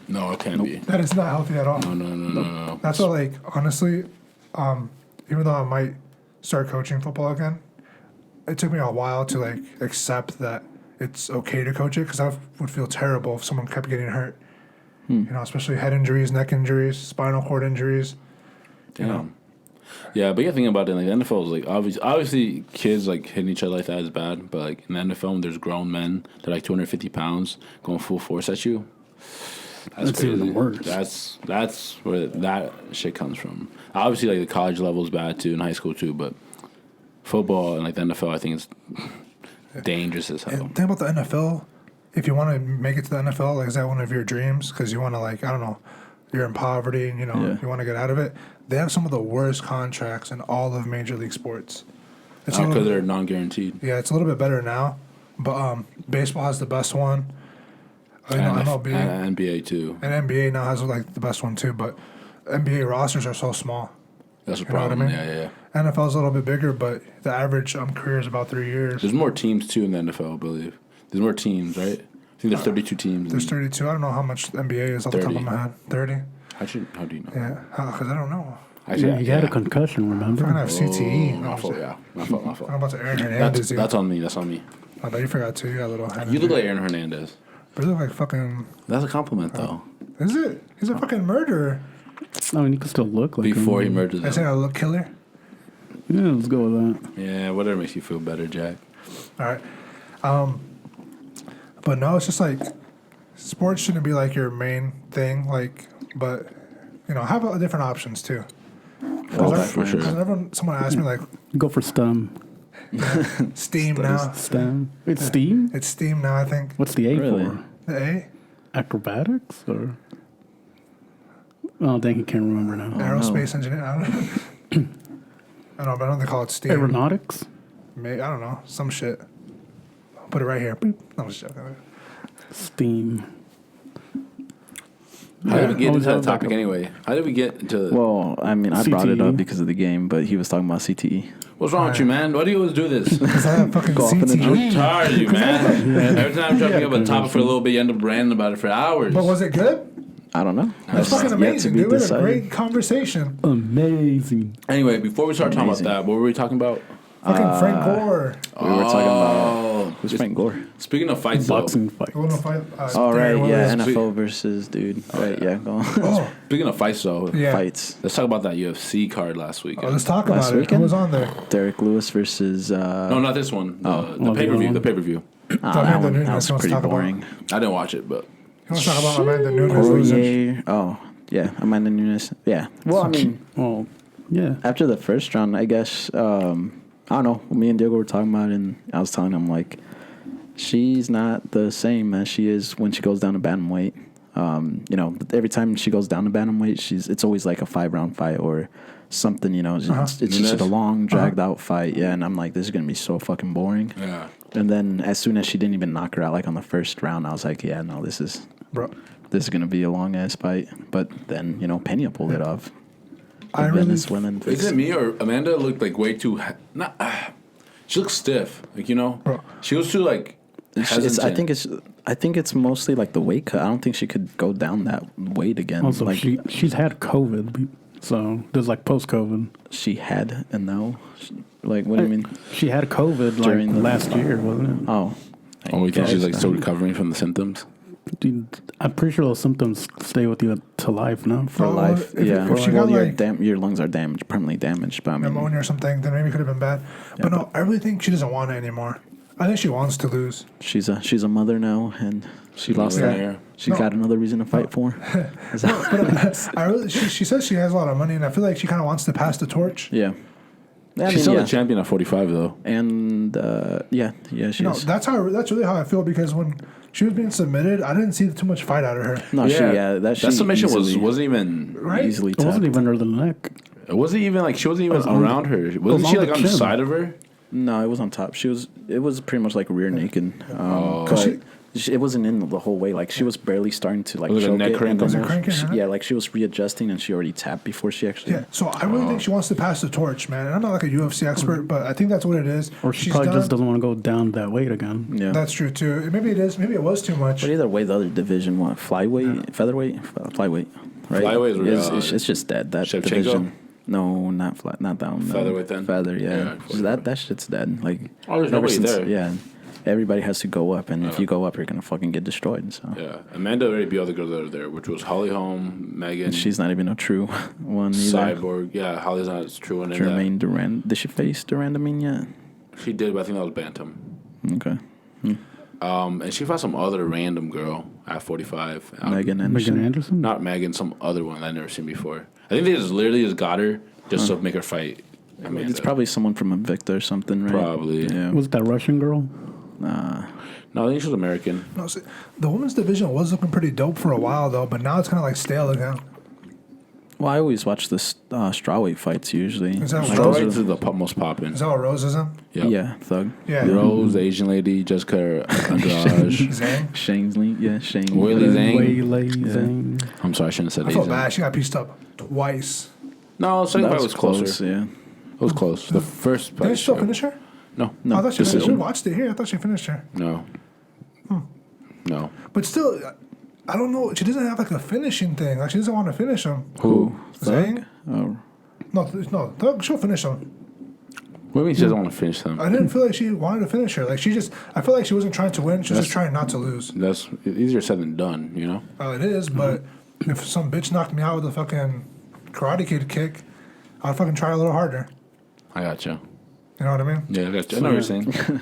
No, it can't be. That is not healthy at all. No. That's why, like, honestly, even though I might start coaching football again, it took me a while to like accept that it's okay to coach it because I would feel terrible if someone kept getting hurt. Especially head injuries, neck injuries, spinal cord injuries. Damn. Yeah, but you gotta think about it. Like the NFL is like obviously kids like hitting each other like that is bad. But like in the NFL, when there's grown men that are like 250 pounds going full force at you. That's crazy. even worse. That's where that shit comes from. Obviously, like the college level is bad too, in high school too. But football and like the NFL, I think is dangerous as hell. And think about the NFL. If you want to make it to the NFL, like, is that one of your dreams? Because you want to, like, I don't know, you're in poverty and, you want to get out of it. They have some of the worst contracts in all of Major League Sports. It's a Because little- they're non-guaranteed. Yeah, it's a little bit better now. But baseball has the best one. And MLB. and NBA too. And NBA now has, like, the best one, too. But NBA rosters are so small. That's a You know what I problem. mean? Yeah. NFL's a little bit bigger, but the average career is about 3 years. There's more teams too in the NFL, I believe. There's more teams, right? I think there's 32 teams. There's 32. I don't know how much the NBA is off the top 30. of my head. 30? How do you know? Yeah, because I don't know. Yeah, he had a concussion, I'm remember? gonna have CTE. My fault. Yeah, my fault. I'm about to Aaron Hernandez. That's on me. That's on me. I know you forgot too. You got a little head. You look like Aaron Hernandez. But you look like fucking. That's a compliment, though. Is it? He's a fucking murderer. I mean, he could still look like Before he him. murdered I say them. I look killer. Yeah, let's go with that. Yeah, whatever makes you feel better, Jack. All right. But no, it's just like sports shouldn't be like your main thing. Like, but have different options too. Oh, for sure. Someone asked me like Go for STEM. Steam now. STEM. It's STEAM? It's Steam now. I think What's the A Really? for? the A. Acrobatics? Or? Oh, dang, I can't remember now. Aerospace engineer. I don't know. I don't know, but I don't think they call it Steam. Aeronautics? Maybe, I don't know. Some shit. I'll put it right here. Boop. No, I'm just joking. STEAM. How did we get always into that have topic like a- anyway? How did we get into... Well, I mean, I brought it CTE. up because of the game, but he was talking about CTE. What's wrong with you, man? Why do you always do this? Because I have fucking Go off in the CTE. I'm tired of you, man. Every time I'm trying to pick up a topic for a little bit, you end up ranting about it for hours. But was it good? I don't know. That's fucking yet to amazing, be dude. We had a decided. great conversation. Amazing. Anyway, before we start talking Amazing. about that, what were we talking about? Fucking Frank Gore. We were talking Oh, about who's Frank Gore. Speaking of fights, though. Boxing fight. You wanna fight? Oh right, Darren yeah, Willis? NFL versus dude. Right, yeah, go on. Oh, Speaking of fights, though, yeah. Fights. let's talk about that UFC card last Oh, weekend. let's talk Last about it. weekend? Who was on there? Derek Lewis versus. No, not this one. The the pay per other view. one? The pay per view. Amanda Nunes That was wants to pretty talk about. boring. I didn't watch it, but He wants to talk about Amanda Nunes losing. Poirier. Oh yeah, Amanda Nunes. Yeah. Well, I mean, Well, yeah. after the first round, I guess. I don't know. Me and Diego were talking about it, and I was telling him like, she's not the same as she is when she goes down to bantamweight. Every time she goes down to bantamweight, it's always like a 5-round fight or something. It's just a long, dragged out fight. Yeah, and I'm like, this is gonna be so fucking boring. yeah. And then as soon as she didn't even knock her out, like on the first round, I was like, yeah, no, this is gonna be a long ass fight. But then Pena pulled it off. I really. Women. Is it me or Amanda looked like way too... she looks stiff. Like, Bro. she was too, like, hesitant. I think it's mostly like the weight cut. I don't think she could go down that weight again. Also, like she's had COVID, so there's like post-COVID. she had and now, like what do you mean? She had COVID like During the- last year, wasn't it? Oh, Oh, we think she's, like, guess. still recovering from the symptoms? Dude, I'm pretty sure those symptoms stay with you to life now. for Well, life. if- Yeah, if she got, your like- your lungs are damaged, permanently damaged. But I mean, pneumonia or something, then maybe it could have been bad. But no, I really think she doesn't want it anymore. I think she wants to lose. she's a mother now, and she lost Yeah. that. She's No. got another reason to fight for. Is that- She says she has a lot of money, and I feel like she kind of wants to pass the torch. yeah. I She's mean, still yeah. a champion at 45, though. And yeah, she No, is. that's really how I feel because when she was being submitted, I didn't see too much fight out of her. No, That submission easily, wasn't even... Right? easily It wasn't tapped. even under the neck. It wasn't even, like, she wasn't even was on around her. Wasn't on she, the like, on the chin. side of her? No, it was on top. It was pretty much like rear naked. Oh. But it wasn't in the whole way. Like she was barely starting to like Was it a choke neck it. crank And Was it then cranking, huh? yeah, like she was readjusting and she already tapped before she actually. Yeah, so I really think she wants to pass the torch, man. And I'm not like a UFC expert, but I think that's what it is. Or she She's probably done- just doesn't want to go down that weight again. Yeah. That's true too. Maybe it is. Maybe it was too much. But either way, the other division, featherweight, flyweight, right? Flyweight is, it's just dead. That Shevchenko? division. No, not that one. No. Featherweight then? Feather, yeah. Yeah, So that shit's dead. Like Oh, there's ever nobody since- there. Yeah. Everybody has to go up, and if you go up, you're gonna fucking get destroyed. So Yeah. Amanda already beat other girls that are there, which was Holly Holm, Megan, and she's not even a true one either. Cyborg. Yeah, Holly's not as true one in that. Jermaine Durand. Did she face Durandamine yet? She did, but I think that was Bantam. Okay. And she fought some other random girl at 45. Megan Anderson. Megan Anderson? Not Megan, some other one I've never seen before. I think they just literally got her just to make her fight Amanda. It's probably someone from Invicta or something, right? Probably. Yeah. Was it that Russian girl? No, I think she was American. No, see, the women's division was looking pretty dope for a while though, but now it's kind of like stale again. Well, I always watch the strawweight fights usually. Is that Like, Rose? those Strawweights is the most popping. Is that what Rose is in? Yep. Yeah, Thug. Yeah. Rose, the Asian lady, Jessica Andrade. Zhang. Shane's Lee. Yeah, Shane. Weili Zhang. Waylay Zhang. I'm sorry, I shouldn't have I said felt Asian. bad. She got pieced up twice. No, second That fight was closer. Yeah. It was close. The first Did they fight. still finish her? No. No, I thought she finished. We decision. watched it here. I thought she finished her. No. No. But still, I don't know. She doesn't have like a finishing thing. Like she doesn't want to finish him. Who? Zhang? Oh, No. Thug, she'll finish him. What do you mean she doesn't want to finish them? I didn't feel like she wanted to finish her. Like she just, I feel like she wasn't trying to win. She was just trying not to lose. That's easier said than done, you know? It is, but if some bitch knocked me out with a fucking Karate Kid kick, I'd fucking try a little harder. I got you. You know what I mean? Yeah, I got you. I know what you're saying.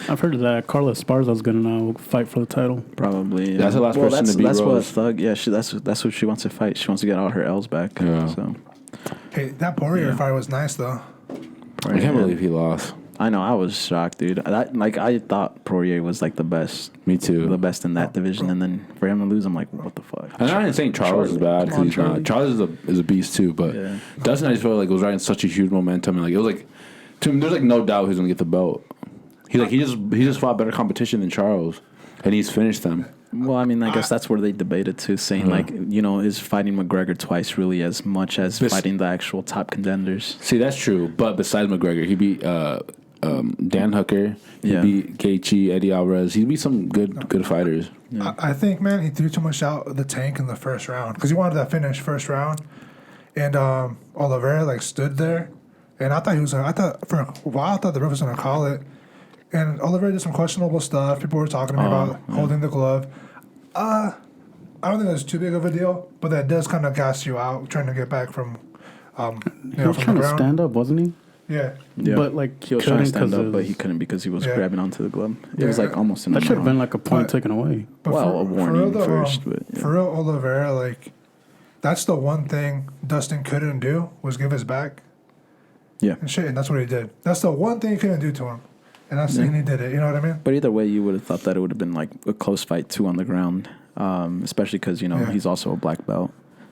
I've heard that Carla Esparza's gonna now fight for the title. probably. Yeah. That's the last person to beat That's what Rose. Thug. Yeah, that's what she wants to fight. She wants to get all her L's back. Yeah. So Hey, that Poirier fight was nice though. I can't believe he lost. I know. I was shocked, dude. I thought Poirier was like the best. Me too. The best in that division, and then for him to lose, I'm like, what the fuck? I'm not even saying Charles is bad because he's not. Charles is a beast too, but Yeah. Dustin, I just felt like it was riding such a huge momentum, and like it was like to him, there's like no doubt he's gonna get the belt. He just fought better competition than Charles, and he's finished them. Well, I mean, I guess that's where they debated too, saying like, is fighting McGregor twice really as much as fighting the actual top contenders? See, that's true, but besides McGregor, he beat Dan Hooker, he Yeah. beat Gaethje, Eddie Alvarez. He beat some good fighters. I think, man, he threw too much out of the tank in the first round because he wanted that finish first round, and Oliveira like stood there, and I thought for a while I thought the ref was gonna call it, and Oliveira did some questionable stuff. People were talking to me about holding the glove. I don't think that's too big of a deal, but that does kind of gas you out trying to get back from, He was from trying the to ground. stand up, wasn't he? Yeah, Yeah. But like He was trying to stand couldn't up, but he couldn't because he was Yeah. grabbing onto the glove. It was Yeah. like almost in that the should have been mouth. like a point But- taken away. but Well, a warning first, but, yeah. for real, Oliveira, like that's the one thing Dustin couldn't do was give his back. Yeah. And shit, and that's what he did. That's the one thing he couldn't do to him. And and he did it. You know what I mean? But either way, you would have thought that it would have been like a close fight too on the ground, especially because Yeah. he's also a black belt.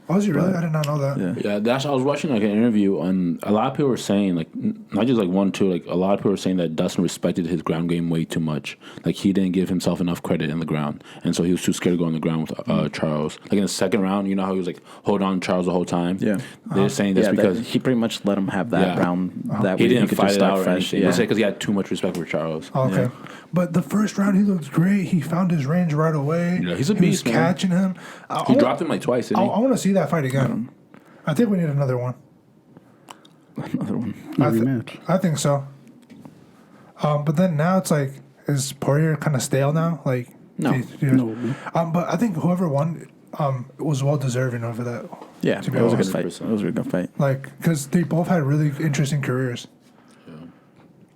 Was he really? I did not know that. Yeah. Yeah, that's. I was watching like an interview, and a lot of people were saying like not just like one, two. Like a lot of people were saying that Dustin respected his ground game way too much. Like he didn't give himself enough credit in the ground, and so he was too scared to go on the ground with Charles. Like in the second round, you know how he was like hold on to Charles the whole time. Yeah. They're saying that's because he pretty much let him have that Yeah. round. That he way didn't could fight just it start out or fresh. anything. Yeah. They say because he had too much respect for Charles. Okay. Yeah. But the first round, he looked great. He found his range right away. Yeah, he's a He beast, was man. catching him. He dropped him like twice, didn't I he? want to see that fight again. I think we need another one. Another one. A I thi- rematch. I think so. But then now it's like, is Poirier kind of stale now? Like, No. No. But I think whoever won was well deserving over that. Yeah, To be it was a good honest. fight. 100%. It was a good fight. Like, because they both had really interesting careers.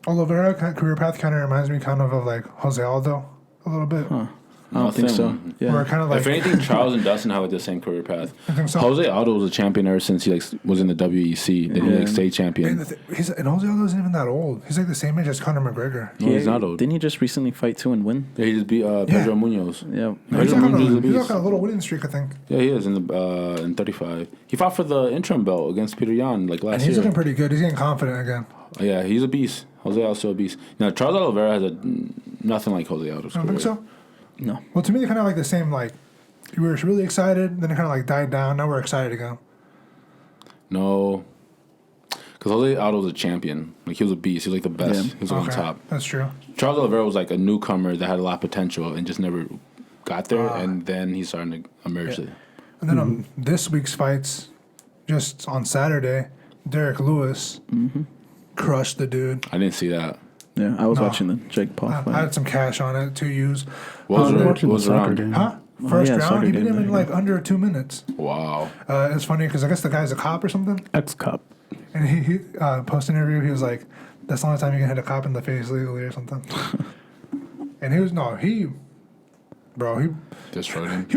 Oliveira career path kind of reminds me of like Jose Aldo a little bit. I don't think so. Nothing. Yeah. Where kind of like If anything, Charles and Dustin have like the same career path. I think so. Jose Aldo was a champion ever since he like was in the WEC. Then he like stayed champion. And, and Jose Aldo isn't even that old. He's like the same age as Conor McGregor. No, he's not old. Didn't he just recently fight too and win? Yeah, he just beat Pedro Munoz. Yeah. He's Pedro like, Munoz is a he's beast. like a little winning streak, I think. Yeah, he is in the in 35. He fought for the interim belt against Peter Yan like last And he's year. looking pretty good. He's getting confident again. Yeah, he's a beast. Jose Aldo's a beast. Now Charles Oliveira has nothing like Jose Aldo's I don't career. think so. No. Well, to me, they're kind of like the same. Like, we were really excited, then it kind of like died down. Now we're excited again. No, because Jose Aldo's a champion. Like he was a beast. He was like the best. Yeah. He was on top. That's true. Charles Oliveira was like a newcomer that had a lot of potential and just never got there. And then he's starting to emerge. And then this week's fights, just on Saturday, Derek Lewis crushed the dude. I didn't see that. Yeah, I was No. watching the Jake Paul I fight. had some cash on it to use. What was, I was it? watching What the was soccer around? game. Huh? First yeah, round, soccer he beat game, him in yeah. like under 2 minutes. Wow. It's funny because I guess the guy's a cop or something. Ex-cop. And he post interview, he was like, "That's the only time you can hit a cop in the face legally or something." And Destroyed him.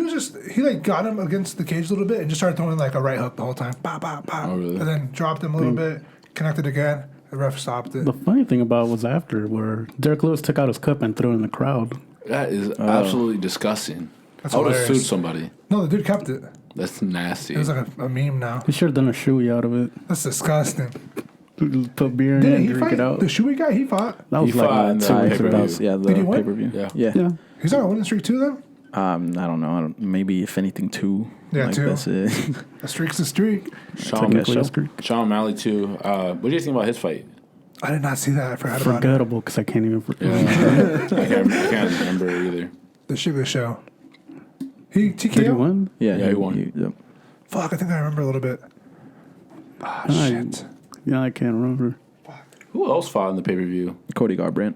he like got him against the cage a little bit and just started throwing like a right hook the whole time. Bah, bah, bah. Oh, really? And then dropped him a little bit, connected again. The ref stopped it. The funny thing about it was after where Derek Lewis took out his cup and threw it in the crowd. That is absolutely disgusting. That's I would have hilarious. sued somebody. No, the dude kept it. That's nasty. It was like a meme now. He should have done a shoey out of it. That's disgusting. Just put beer in it Didn't and he drink fight? it out. The Shoey guy, he fought. That was He like fought in the two weeks pay-per-view. ago. The Did he win? pay-per-view. Yeah. Yeah. He's on a winning streak too, then? I don't know. Maybe if anything, 2. Yeah, like 2. That's it. A streak's a streak. Sean, Technically a streak. Sean O'Malley too. What do you think about his fight? I did not see that. I forgot about it. Forgettable because I can't even. I can't remember either. The Sugar Show. He TKO? Did he win? Yeah, he won. Yep. Fuck, I think I remember a little bit. Ah, I- shit. Yeah, I can't remember. Who else fought in the pay per view? Cody Garbrandt.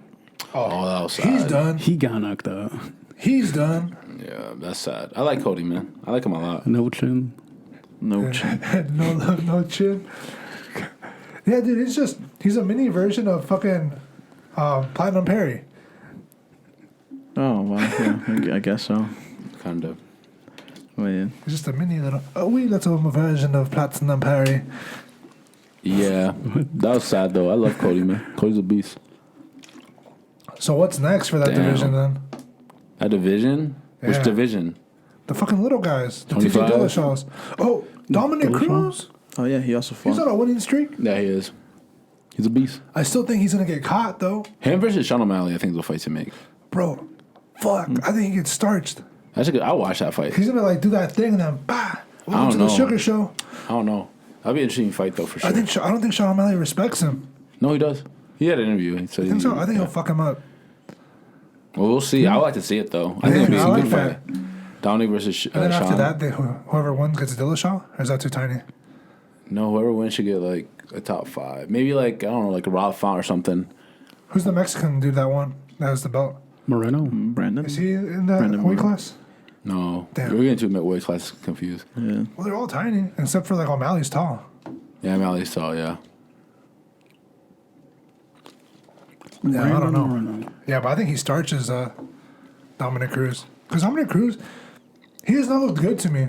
Oh, that was sad. He's done. He got knocked out. He's done. Yeah, that's sad. I like Cody, man. I like him a lot. No chin. No chin. No love, no chin. Yeah, dude, he's a mini version of fucking Platinum Perry. Oh, well, yeah, I guess so. Kind of. Well, yeah. He's just a mini little, a wee little version of Platinum Perry. Yeah, that was sad though. I love Cody, man. Cody's a beast. So what's next for that Damn. division then? A division? Yeah. Which division? The fucking little guys. The 25? TJ Dillashaws. Oh, Dominic Dillashaw? Cruz? Oh, yeah, he also He's fought. on a winning streak. Yeah, he is. He's a beast. I still think he's going to get caught, though. Him versus Sean O'Malley, I think, is the fight to make. Bro, fuck. I think he gets starched. That's a good. I'll watch that fight. He's going to, like, do that thing and then, bah, welcome don't to the know. Sugar Show. I don't know. That'd be an interesting fight though, for sure. I don't think Sean O'Malley respects him. No, he does. He had an interview. He said I think so. I think he'll fuck him up. Well, we'll see. I would like to see it though. I think it'll be I a like good that. fight. Downey versus And then after Sean. that, whoever wins gets a Dillashaw? Or is that too tiny? No, whoever wins should get like a top 5. Maybe like, I don't know, like a Rod Font or something. Who's the Mexican dude that won? That has the belt. Moreno. Brandon. Is he in that Brandon weight Moreno. class? No, Damn. we're getting too weight class confused. Yeah. Well, they're all tiny, except for like O'Malley's tall. Yeah, O'Malley's tall. Yeah. Yeah, I don't know. Moreno. Yeah, but I think he starches Dominic Cruz. Because Dominic Cruz, he does not look good to me.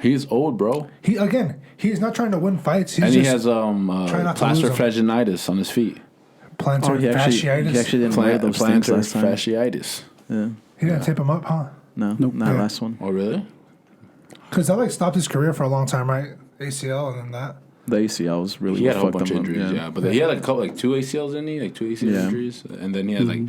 He's old, bro, He's not trying to win fights. He's and just he has not to plantar lose him. fasciitis on his feet. plantar Oh, he fasciitis. actually didn't wear those things Plantar last time. fasciitis. Yeah. He didn't tape him up, huh? No, Nope. not Yeah. last one. Oh, really? Because that like stopped his career for a long time, right? ACL and then that. The ACL was really He had a whole fucked bunch of him up, injuries, yeah. But then he had like a couple, like 2 ACLs, didn't he? Like 2 ACL Yeah. injuries, and then he had like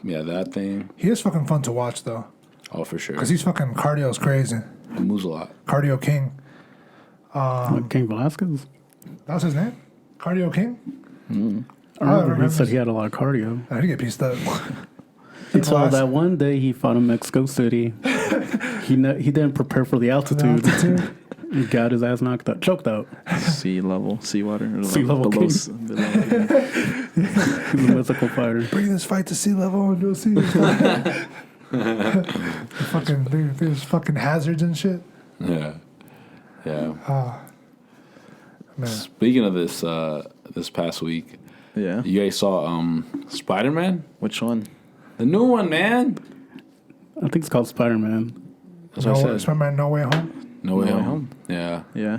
Yeah. that thing. He is fucking fun to watch though. Oh, for sure. Because he's fucking cardio's crazy. He moves a lot. Cardio King. What, King Velasquez? That was his name? Cardio King? I remember remember he said he had a lot of cardio. I didn't get pieced up. Until Class. that one day he fought in Mexico City. He didn't prepare for the altitude. He got his ass knocked out, choked out. Sea level, seawater. Or Sea level below, king. below, He's a mythical fighter. Bring this fight to sea level and you'll see. There's fucking hazards and shit. Yeah. Yeah. Man. Speaking of this, this past week, yeah. you guys saw Spider-Man, Which one? the new one, man. I think it's called Spider-Man. That's what I said. Spider-Man No Way Home. No Way No Way Home. Home. Yeah. Yeah.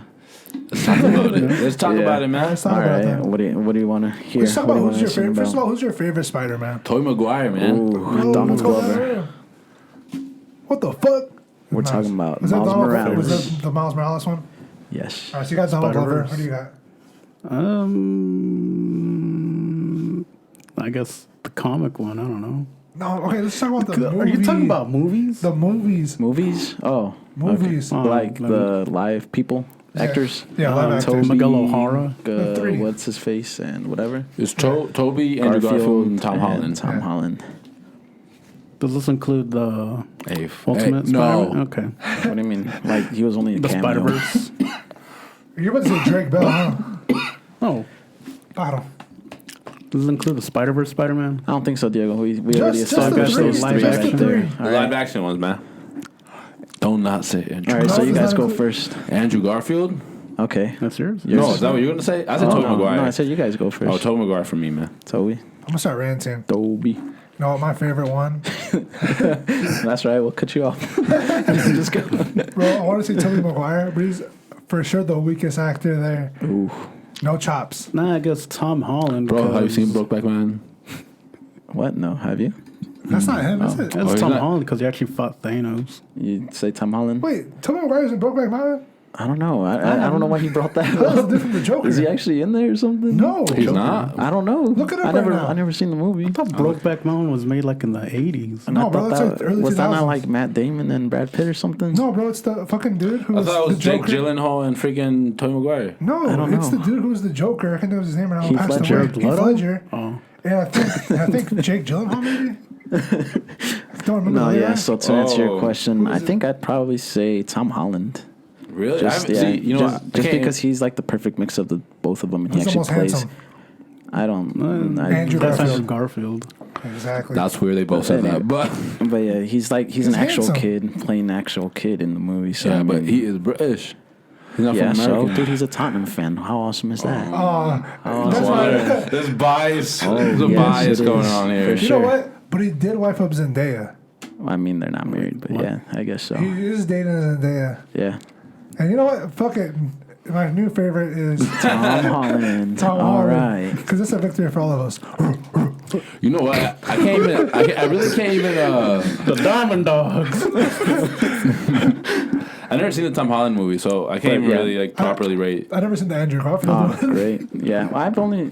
Let's talk about it. Let's talk Yeah. about it, man. Let's talk All about right. that. What do you want to hear? Let's talk What about do you who's your wanna favorite. listen First of about? all, who's your favorite Spider-Man? Tobey Maguire, man. Ooh, Oh, Donald let's go Glover. there. What the fuck? We're Nice. talking about Was that Miles Donald, Morales. Was that the Miles Morales one? Yes. All right, so you got Donald Glover. Spider-Verse. What do you got? I guess the comic one. I don't know. No, okay, let's talk about the movie. Are you talking about movies? the movies? Movies? Oh. Movies. Okay. Like let the live people, actors. Yeah, live actors. Miguel O'Hara. The three. What's his face and whatever. It's Toby, Andrew Garfield, and Tom Holland. Tom Holland. Does this include the Hey, Ultimate no. Spider-Man? Okay. What do you mean? Like he was only a The cameo. Spider-Verse. You're about to say Drake Bell, huh? Oh. Bottle. Does this include the Spider-Verse Spider-Man? I don't think so, Diego. We Just already the established three. those Live three action. right there. The All live right. action ones, man. Don't not say Andrew. All right, so No, you does guys that go include- first. Andrew Garfield? Okay. That's yours? Yours No, is that what you were gonna say? I said Oh, Tobey Maguire. No, I said you guys go first. Oh, Tobey Maguire for me, man. Toby. I'm gonna start ranting. Toby. You know what my favorite one? That's right. We'll cut you off. Just go. Bro, I want to say Tobey Maguire, but he's for sure the weakest actor there. Ooh. No chops. Nah, I guess Tom Holland. Bro, have you because- seen Brokeback Man? What? No. Have you? That's not him, is it? That's he's Tom not. Holland because he actually fought Thanos. You say Tom Holland? Wait, Tobey Maguire's in Brokeback Mountain? I don't know. I don't know why he brought that That's up. different from the Joker. Is he actually in there or something? No. He's not. I don't know. Look it up right now. I never seen the movie. I thought Brokeback Mountain was made like in the 80s. And I No, bro, thought that's that like early was that not 2000s. like Matt Damon and Brad Pitt or something? No, bro, it's the fucking dude who I was thought it was the Jake Joker. Gyllenhaal and freaking Tobey Maguire. No, I don't it's know. the dude who was the Joker. I can't think of his name right now. Heath Passed Ledger. away. Jared Heath Leto? Ledger. Oh. And I think Jake Gyllenhaal maybe. I don't remember. No, the yeah. guy. So to answer your Oh. question, Who I is it? think I'd probably say Tom Holland. Really? I Just, haven't yeah, seen. You know, just, what? I just can't- because he's like the perfect mix of the both of them, and he He's actually almost plays. handsome. I don't. Andrew That's Garfield. Andrew Garfield. Exactly. That's weird. They both said Anyway. that, but But yeah, he's an He's actual handsome. kid playing an actual kid in the movie. So yeah, I but mean, he is British. He's not yeah, from so America. dude, he's a Tottenham fan. How awesome is that? That's why. There's bias. Oh, There's a yes, bias it going is. on here. For You sure. know what? But he did wife up Zendaya. I mean, they're not married, but yeah, I guess so. He is dating Zendaya. Yeah, And you know what? Fuck it. My new favorite is Tom Holland. Tom All Holland. right. Because it's a victory for all of us. You know what? I can't even. I really can't even. The Diamond Dogs. I've never seen the Tom Holland movie, so I can't even yeah. really like properly rate. I never seen the Andrew Garfield Oh, one. great. Yeah, well, I've only.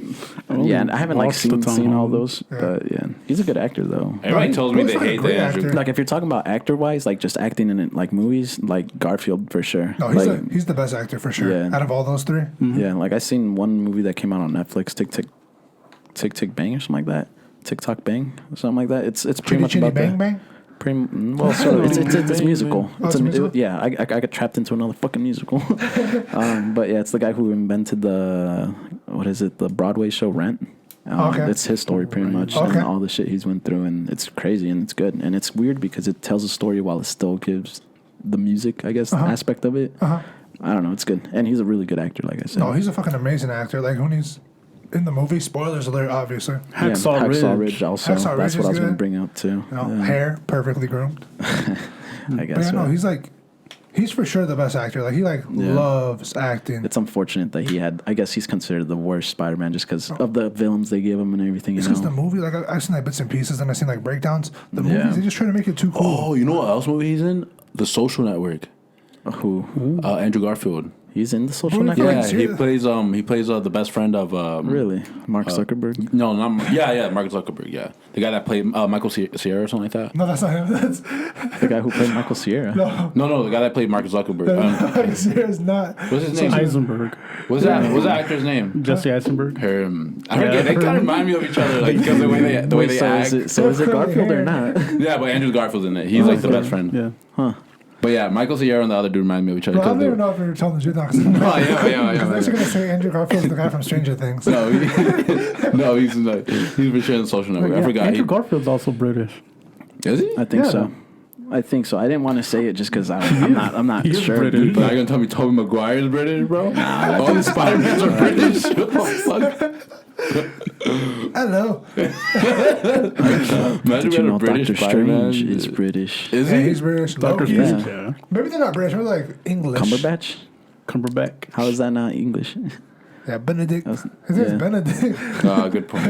Yeah, I haven't like watched the Tom seen all Holland. those, but yeah, he's a good actor though. Everybody tells me he's they not a hate great the Andrew. actor. Like if you're talking about actor wise, like just acting in like movies, like Garfield for sure. No, like, he's the best actor for sure. Yeah. Out of all those three. yeah, like I seen one movie that came out on Netflix, Tick Tick Bang or something like that. TikTok Bang or something like that. It's pretty Chitty much Chitty about Bang that. Bang? Well, sort of. It's musical. Oh, it's a musical? Yeah, I got trapped into another fucking musical. But yeah, it's the guy who invented the Broadway show Rent. Okay. It's his story pretty much, Okay. and all the shit he's went through, and it's crazy and it's good, and it's weird because it tells a story while it still gives the music, I guess, aspect of it. Uh-huh. I don't know, it's good, and he's a really good actor, like I said. No, he's a fucking amazing actor. Like when he's in the movie, spoilers alert, obviously. Hacksaw Ridge. also. Hacksaw That's Ridge what I is was going to good. bring up too. You know, Yeah, hair perfectly groomed. I But guess. yeah, no, so. he's for sure the best actor. Like he loves acting. It's unfortunate that he had. I guess he's considered the worst Spider-Man just because of the villains they gave him and everything. It's You because the know. movie, like I've seen like bits and pieces, and I've seen like breakdowns. The Yeah. movies, they just try to make it too cool. Oh, you know what else movie he's in? The Social Network. Who? Andrew Garfield. He's in the Social Who- Network. Yeah, he serious? plays the best friend of Really, Mark Zuckerberg. No, not Mark Zuckerberg. Yeah, the guy that played Michael Sierra or something like that. No, that's not him. That's The guy who played Michael Sierra. No, the guy that played Mark Zuckerberg. Sierra's not. What's his name? Heisenberg. What's that actor's name? Jesse Eisenberg. I forget. They kind of remind me of each other, like because the way they so act. is it Garfield or not? Yeah, but Andrew Garfield's in it. He's like the best friend. Yeah. Huh. But yeah, Michael Sierra and the other dude remind me of each other. Bro, I don't 'cause even they- know if you're telling the truth now. 'Cause Oh, yeah. Unless you're gonna say Andrew Garfield's the guy from Stranger Things. No, he's for sure in the Social Network. I forgot. Andrew Garfield's also British. Is he? I think Yeah. so. I think so. I didn't want to say it just because I'm not He is sure. British. Now you're gonna tell me Tobey Maguire is British, bro? All the Spider-Mans are British. What the Hello. fuck? Imagine Did we you had know a British Doctor Spider-Man. Strange is British? Is Yeah, he? he's British. Doctor Loki. Strange. Yeah. Yeah. Maybe they're not British. Maybe like English. Cumberbatch? Cumberbatch. How is that not English? Yeah, Benedict. That's- His name's yeah. Benedict. Good point.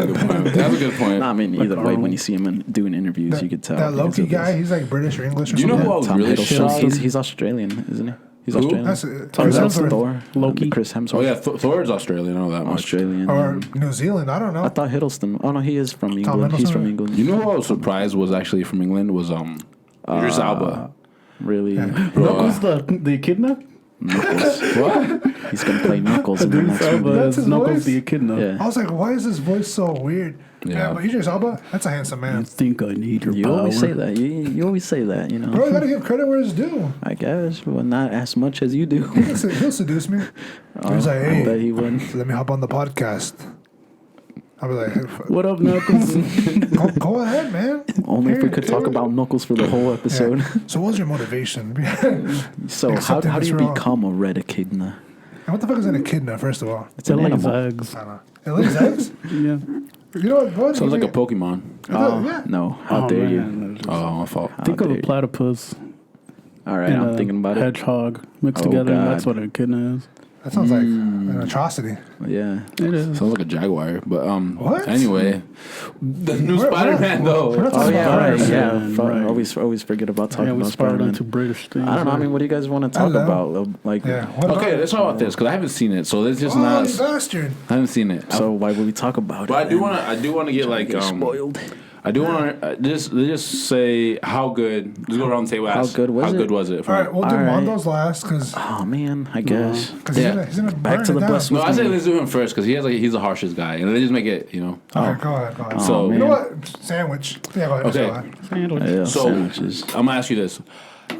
That's a good point. No, I mean either way. Arnold. When you see him doing interviews, you could tell. That because Loki of his- guy, he's like British or English or You know something. who I was Tom really shit Hiddleston. on? He's Australian, isn't he? He's Who? Australian. That's Tom Chris Hiddleston, Hemsworth. Thor, Loki. Chris Hemsworth. Oh yeah, Thor's Australian. I know that much. Australian. Or New Zealand. I don't know. I thought Hiddleston. Oh no, he is from England. He's Hiddleston? from England. You know who I was surprised was actually from England was Idris Elba. Really? Knuckles the echidna? Knuckles. What? He's gonna play Knuckles in the Idris next Elba movie. That's is his Knuckles voice? the echidna. Yeah. I was like, why is his voice so weird? Yeah. But Idris Elba, that's a handsome I man. think I need your You power. always say that. You always say that. You know. Bro, you gotta give credit where it's due. I guess, but not as much as you do. He'll seduce me. He's like, I bet hey, he would. let me hop on the podcast. I'll be like, hey, What up, Knuckles? go ahead, man. Only if we could Hey, talk hey. about Knuckles for the whole episode. Yeah. So what was your motivation? So how Accepting do this you role. become a red echidna? And what the fuck is an echidna, first of all? It's an It lays animal. eggs. I don't know. It lays eggs? Yeah. You know what? Sounds like a Pokemon. Yeah. No, how dare you? man. Oh, my fault. Think How of a dare you. platypus All right, and I'm a thinking about it. hedgehog mixed Oh, together. God. That's what an echidna is. That sounds like an atrocity. Yeah. It is. Sounds like a jaguar. But What? anyway, the new We're Spider-Man not though. talking about Right, cars. yeah. Right. Always forget about talking Yeah, we about spiraled Spider-Man. into British things. I don't know. I mean, what do you guys want to talk Hello. about? Like, Yeah. What Okay, about- let's talk about this because I haven't seen it, so let's just Oh, not. you bastard. I haven't seen it. so why would we talk about But it? I do want to get like spoiled. I do want to just say how good. Let's go around the table. How ask, good was How it? good was it? All right, we'll do All right. Mondo's last because Oh man, I guess. Yeah. he's gonna Back burn to it the down. bus. No, I say let's do him first because he's the harshest guy, and they just make it. Okay, go ahead. So- you know what? Sandwich. Yeah, go ahead. Okay. Go ahead. Sandwich. Yeah, So sandwiches. I'm gonna ask you this: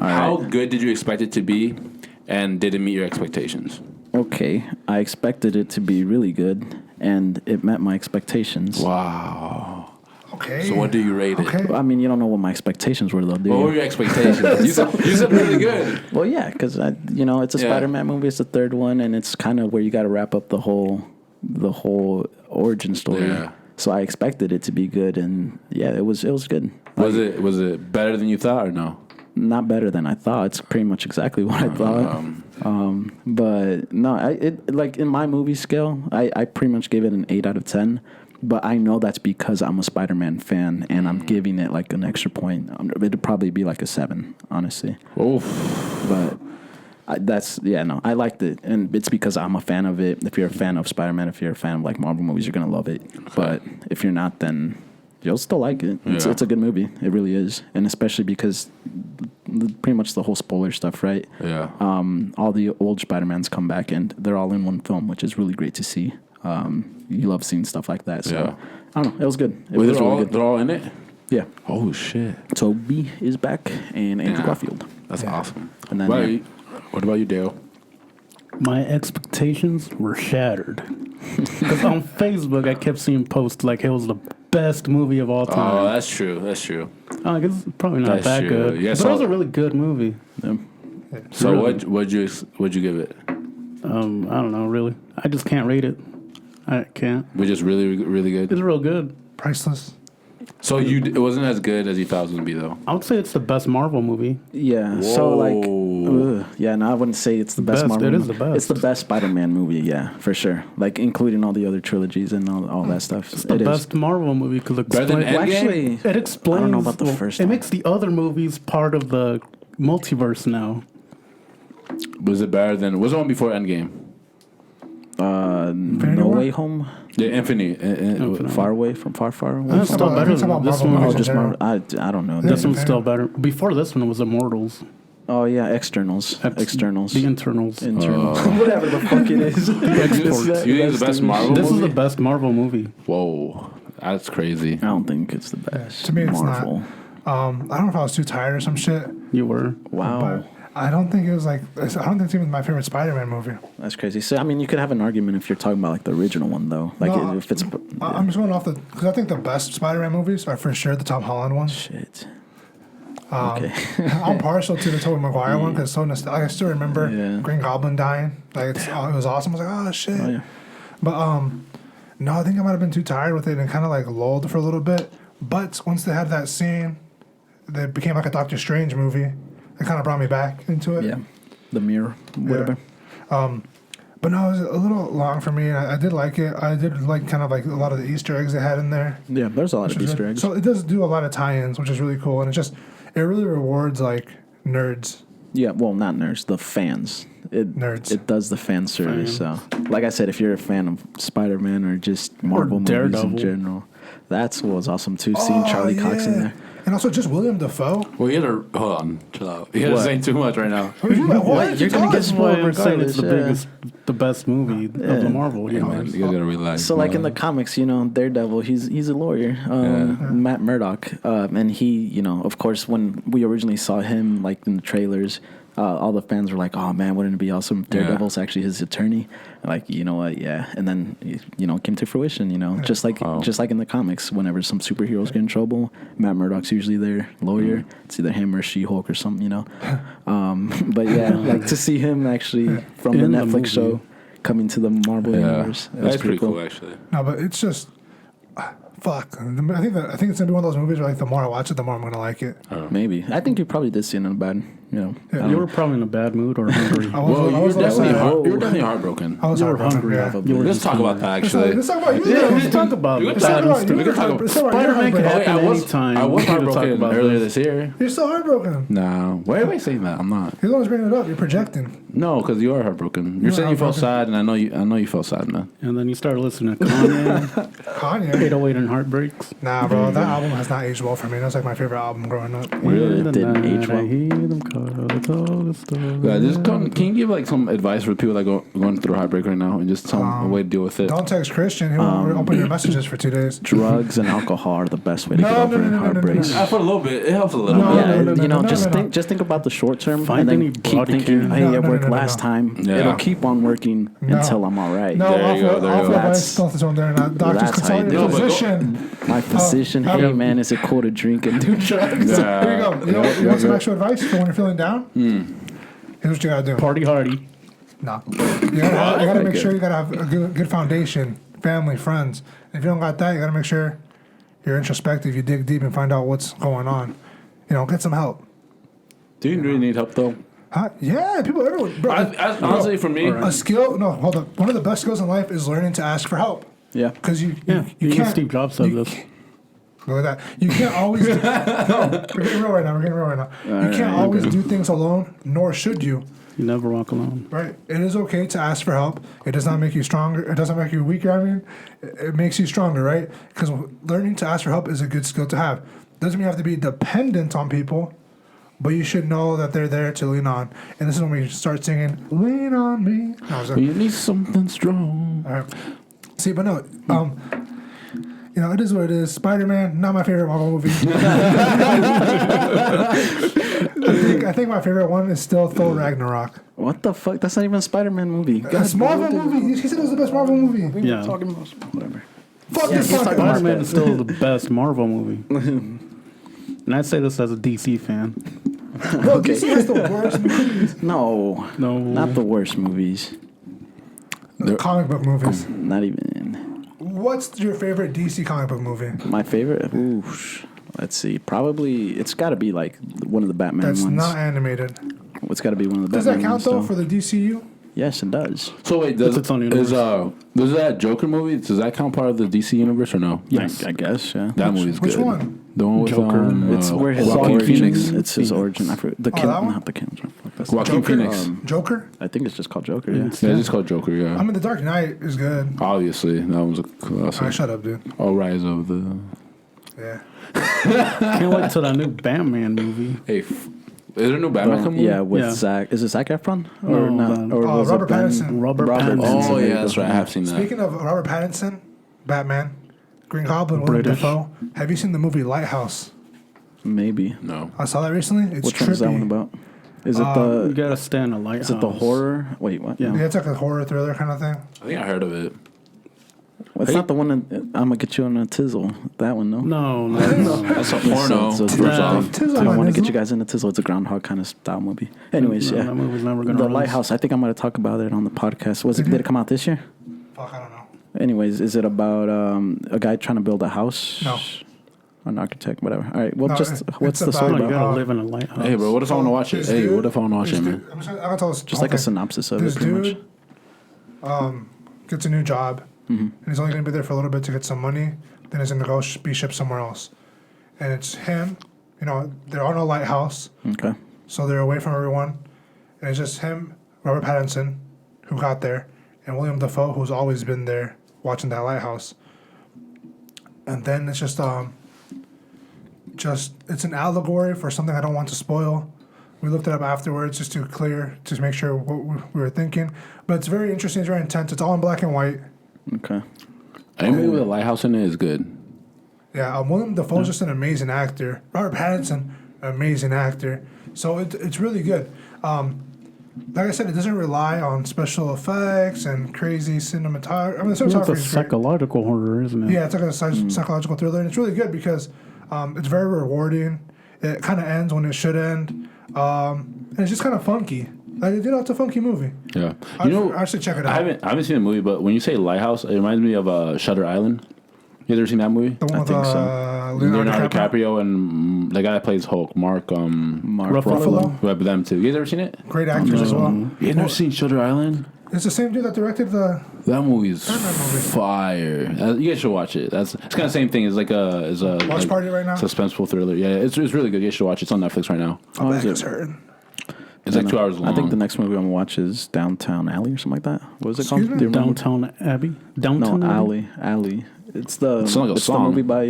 How right. good did you expect it to be, and did it meet your expectations? Okay, I expected it to be really good, and it met my expectations. Wow. Okay. So what do you rate it? Okay. I mean, you don't know what my expectations were, though, do What were you? your expectations? you said really good. Well, yeah, because it's a Yeah. Spider-Man movie. It's the third one, and it's kind of where you got to wrap up the whole origin story. Yeah. So I expected it to be good, and yeah, it was good. Was it better than you thought or no? Not better than I thought. It's pretty much exactly what I thought. But no, like in my movie scale, I pretty much gave it an 8 out of 10. But I know that's because I'm a Spider-Man fan, and I'm giving it like an extra point. It'd probably be like a 7, honestly. Oof. But I liked it, and it's because I'm a fan of it. If you're a fan of Spider-Man, if you're a fan of like Marvel movies, you're gonna love it. But if you're not, then you'll still like it. It's Yeah. a good movie. It really is, and especially because pretty much the whole spoiler stuff, right? Yeah. All the old Spider-Mans come back, and they're all in one film, which is really great to see. You love seeing stuff like that. So Yeah. I don't know. It was good. It Wait, was really good. they're all in it? Yeah. Oh, shit. Toby is back, and Andrew Yeah. Garfield. That's awesome. And then What about you, Dale? My expectations were shattered. Because on Facebook, I kept seeing posts like it was the best movie of all Oh, time. that's true. That's true. I guess it's probably not That's that true. good. Yeah, but so- it was a really good movie. So Really? what'd you give it? I don't know, really. I just can't rate it. I can't. Was just really really good. It's real good. Priceless. So it wasn't as good as you thought it was gonna be though. I would say it's the best Marvel movie. Yeah. So like, Whoa. I wouldn't say it's the best Best, Marvel. it is movie. the best. It's the best Spider-Man movie. Yeah, for sure. Like including all the other trilogies and all that stuff. It's the best Marvel movie because it Better than explains. Endgame? Actually, It explains. I don't know about the first It one. makes the other movies part of the multiverse now. Was it better than? Was the one before Endgame? No War? Way Home. Yeah, Infinity. Infinity. Far away. That's still about- better it's than about this Marvel one. movies Oh, in just general. I don't know. This Yeah. one's still better. Before this one, it was Immortals. Oh yeah, externals. Externals. The internals. Internals. Whatever the fuck it is. You think it's the best Marvel This is movie? the best Marvel movie. Whoa, that's crazy. I don't think it's the best. To me, it's Marvel. I don't know if I was too tired or some shit, You were. Wow. but I don't think it was like. I don't think it's even my favorite Spider-Man movie. That's crazy. So I mean, you could have an argument if you're talking about like the original one though. Like No, if it's I'm just going off because I think the best Spider-Man movies are for sure the Tom Holland ones. shit. Okay. I'm partial to the Tobey Maguire one because it's so nostalgic. I still remember Yeah. Green Goblin dying. Like it was awesome. I was like, oh shit. Oh, yeah. But no, I think I might have been too tired with it and kind of like lulled for a little bit. But once they had that scene, that became like a Doctor Strange movie. It kind of brought me back into it. Yeah. The mirror, whatever. But no, it was a little long for me. I did like it. I did like kind of like a lot of the Easter eggs they had in there. Yeah, there's a lot of which was Easter good. eggs. So it does do a lot of tie-ins, which is really cool, and it really rewards like nerds. Yeah, well, not nerds, the fans. Nerds. It does the fan service. So, like I said, if you're a fan of Spider-Man or just Marvel movies in Daredevil. general, that's what was awesome too. Seeing Charlie Cox in there. And also just William Dafoe. Well, you gotta hold on, chill out. You gotta What? say too much right now. What? You're gonna get That's why spoiled I'm saying it's regardless. the biggest, the best movie of the Marvel Yeah, man, universe. you guys gotta realize. So, like in the comics, Daredevil, he's a lawyer, Matt Murdock, and he, of course, when we originally saw him, like in the trailers, all the fans were like, "Oh man, wouldn't it be awesome? if Daredevil's actually his attorney." Like, you know what? Yeah, and then it came to fruition. Just like in the comics, whenever some superheroes get in trouble, Matt Murdock's usually their lawyer. It's either him or She-Hulk or something. But yeah, like to see him actually from the In the Netflix movie. show coming to the Marvel universe. It was that's pretty cool actually. No, but it's just fuck. I think it's gonna be one of those movies where like the more I watch it, the more I'm gonna like it. Maybe. I think you probably did see it in a bad You know, Yeah. You were probably in a bad mood or hungry. Well, I was you were upset. definitely heartbroken. I was You were heartbroken, hungry. yeah. You were Let's just talk about hungry. that actually. Let's talk about you. Yeah, let's talk about You it. can talk about you. we can talk about Spider-Man can heartbroken. happen I was anytime. I was We need to talk heartbroken about earlier this. this year. You're still heartbroken. No, why are you saying that? I'm not. You're the one's bringing it up. You're projecting. No, because you are heartbroken. You're No, saying you felt heartbroken. sad, and I know you felt sad, man. And then you started listening to Kanye, Kanye. 808 and Heartbreaks. Nah, bro. That album has not aged well for me. That's like my favorite album growing up. Really? In the Didn't night age well? I hear them call, it's all the story. Yeah, can you give like some advice for people that going through heartbreak right now, and just tell them a way to deal with it? Don't text Christian. He won't open your messages for 2 days. Drugs and alcohol are the best way to No, get over no. heartbreaks. For a little bit, it helps a little No, bit. Yeah, no, you know, no, just no, no. just think about the short term, Find and then any keep body thinking, cam. hey, No, it no, worked no, no, last no. time. Yeah. It'll keep on working No. until I'm all right. No, There you go, there you go. That's- don't throw there. Doctors that's how you consult do your it. No, but go- physician. My physician, Oh, hey okay. man, is it cool to drink and do drugs? Yeah. Here you go. You want some actual advice for when you're feeling down? Here's what you gotta do. Party hardy. No. You gotta make Okay. sure you gotta have a good foundation, family, friends. If you don't got that, you gotta make sure you're introspective. You dig deep and find out what's going on. Get some help. Do you really need help though? Huh? Yeah, people everywhere. Bro, Honestly, for me, a skill. No, hold up. One of the best skills in life is learning to ask for help. Yeah. Because you Even can't. Steve Jobs said you this. can't- Look at that. You can't always. No, we're getting real right now. You can't always do things alone, nor should you. You never walk alone. Right. It is okay to ask for help. It does not make you stronger. It doesn't make you weaker. I mean, it makes you stronger, right? Because learning to ask for help is a good skill to have. Doesn't mean you have to be dependent on people, but you should know that they're there to lean on. And this is when we start singing, "Lean on Me." No, you need something strong. all right. See, but no, it is what it is. Spider-Man, not my favorite Marvel movie. I think my favorite one is still Thor Ragnarok. What the fuck? That's not even a Spider-Man movie. It's Marvel movie. He said it was the best Marvel movie. We Yeah. were talking about whatever. Fuck this he's fucking talking about Spider-Man that. is still the best Marvel movie. And I'd say this as a DC fan. Bro, Okay. DC has the worst movies. No, No. not the worst movies. Comic book movies. Not even What's your favorite DC comic book movie? my favorite. Ooh, let's see. Probably it's got to be like one of the Batman That's ones. not animated. It's got to be one of the Does Batman that count ones. though for the DCU? Yes, it does. So wait, It's its own universe. does that Joker movie? Does that count part of the DC universe or no? Yes. I guess. Yeah. That movie's good. Which one? The one with Joker. It's where his Joaquin origin. Phoenix. It's his origin. I forget, that one? not the Killers. That's Joaquin Joker? Phoenix. Joker? I think it's just called Joker. Yeah. Yeah, it's just called Joker. Yeah, I mean, The Dark Knight is good. obviously that was a classic. Alright, shut up, dude. Rise of the. Yeah. Can't wait till that new Batman movie. Hey, is there a new Batman coming? Yeah, with Yeah. Zach. Is it Zac Efron No, or not? Ben. Or was Robert it Ben? Pattinson. Robert Robert Pattinson. Pattinson. Oh There you yeah, go. that's right. I have seen that. Speaking of Robert Pattinson, Batman, Green Goblin, Willem British. Dafoe, have you seen the movie Lighthouse? Maybe. No. I saw that recently. It's Which trippy. one is that one about? Is it You the? gotta stand a lighthouse. Is it the horror? Wait, what? Yeah. Yeah, it's like a horror thriller kind of thing. I think I heard of it. Well, it's not the one. That, I'm gonna get you on a tizzle. That one, no. No. That's a porno. So- first Yeah. off. Tizzle I don't on want to Tizzle? get you guys into tizzle. It's a groundhog kind of style movie. Anyways, No, yeah. that movie's never gonna The release. Lighthouse. I think I'm gonna talk about it on the podcast. Did you? Did it come out this year? Fuck, I don't know. Anyways, is it about a guy trying to build a house? No. An architect, whatever. All right. Well, No, just what's it's the story No, you about? gotta live in a lighthouse. Hey, bro, what if I want to watch it? This Hey, dude- what if I want to watch this it, dude- man? I'm gonna tell this. Just like a okay. synopsis of This it, pretty dude gets a new job, and he's only gonna be there for a little bit to get some money. Then he's gonna go be shipped somewhere else, and it's him. They're on a lighthouse, much. Okay. so they're away from everyone, and it's just him, Robert Pattinson, who got there, and William Dafoe, who's always been there watching that lighthouse. And then it's just it's an allegory for something I don't want to spoil. We looked it up afterwards just to make sure what we were thinking. But it's very interesting. It's very intense. It's all in black and white. Okay. Any movie with a lighthouse in it is good. Yeah, William Dafoe's just an amazing actor. Robert Pattinson, amazing actor. So it's really good. Like I said, it doesn't rely on special effects and crazy cinematography. I mean, the It's a cinematography is great. psychological horror, isn't it? Yeah, it's like a psychological thriller, and it's really good because it's very rewarding. It kind of ends when it should end, and it's just kind of funky. It's a funky movie. Yeah. I should check it out. I haven't seen the movie, but when you say Lighthouse, it reminds me of Shutter Island. You ever seen that movie? The one with think so. Leonardo DiCaprio. DiCaprio and the guy that plays Hulk, Mark Ruffalo. Who have them too. You guys ever seen it? Great actors as well. You never seen Shutter Island? It's the same dude that directed the. That movie's Batman movie. fire. You guys should watch it. It's kind of the same thing. It's like a Watch like, party right now. suspenseful thriller. Yeah, it's really good. You guys should watch it. It's on Netflix right now. My back is is it? hurting. It's like 2 hours long. I think the next movie I'm gonna watch is Downtown Alley or something like that. What is it called? Excuse me? Do you remember? Downtown Abbey. Downtown No, Alley. It's the It's like a it's song. the movie by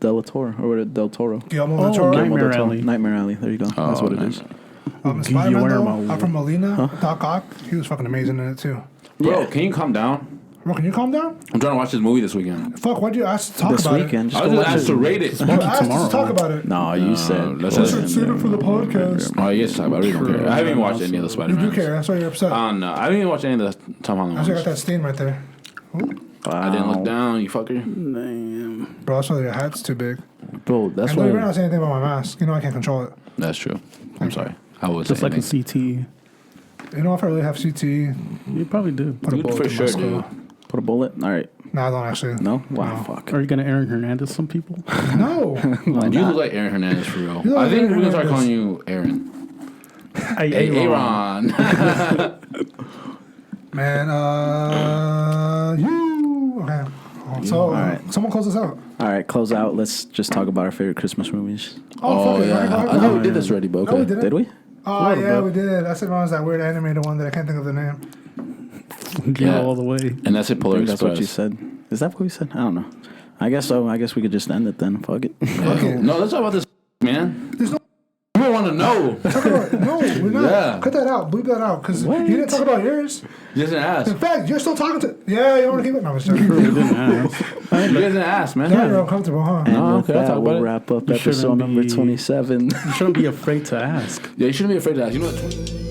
Del Toro or Del Toro. Guillermo Oh, del Toro. Nightmare Del Toro. Alley. Nightmare Alley. There you go. That's what it is. Spider-Man though, Guillermo. I'm from Molina. Doc Ock. He was fucking amazing in it too. Bro, Yeah. can you calm down? Bro, can you calm down? I'm trying to watch this movie this weekend. Fuck, why'd you ask to talk This about weekend, it? just I go was watch just asked it. to rate it. You asked us tomorrow. to talk about it. No, you said. that's I it. should save it for the podcast. Oh, you guys talk about it. We don't care. I haven't even watched any of the You Spider-Man. do care. That's why you're upset. I don't know. I haven't even watched any of the Tom Holland I just got ones. that stain right there. Ooh. I didn't look down, you fucker. Damn. Bro, that's why your hat's too big. Bro, that's And you're why. not saying anything about my mask. You know I can't control it. That's true. I'm sorry. I was Just like a saying CT. You know if I really have CTE, You probably do. put a Dude, bullet for in sure, my skull. dude. Put a bullet. All right. No, I don't actually. No. Wow. No. Fuck. Are you gonna Aaron Hernandez some people? No. Why You not? look like Aaron Hernandez for real. You look I like think Aaron we're gonna start Hernandez. calling you Aaron. Hey, Aaron. Man, you. Okay. So, All right. someone close this out. All right. Close out. Let's just talk about our favorite Christmas movies. Oh, fuck it. yeah. Okay, go ahead, I go thought we ahead. did this already, but No, we okay. didn't. Did we? Oh, little yeah, bit. we did. I said it was that weird animated one that I can't think of the name. Go Yeah. all the way. And that's it, I Polar think that's what you Express. said. Is that what we said? I don't know. I guess so. I guess we could just end it then. Fuck it. Yeah. No, let's talk about this, man. There's no. You don't want to know. Talk about, no, we're not. Yeah. Cut that out. Bleep that out. Because you didn't talk about yours. You guys didn't ask. In fact, you're still talking to. Yeah, you want to keep it? No, I'm just joking. You didn't ask. You guys didn't ask, man. Now you're uncomfortable, huh? And Oh, with okay, I'll that, talk we'll about it. wrap up You episode shouldn't number be- 27. You shouldn't be afraid to ask. Yeah, you shouldn't be afraid to ask. You know what?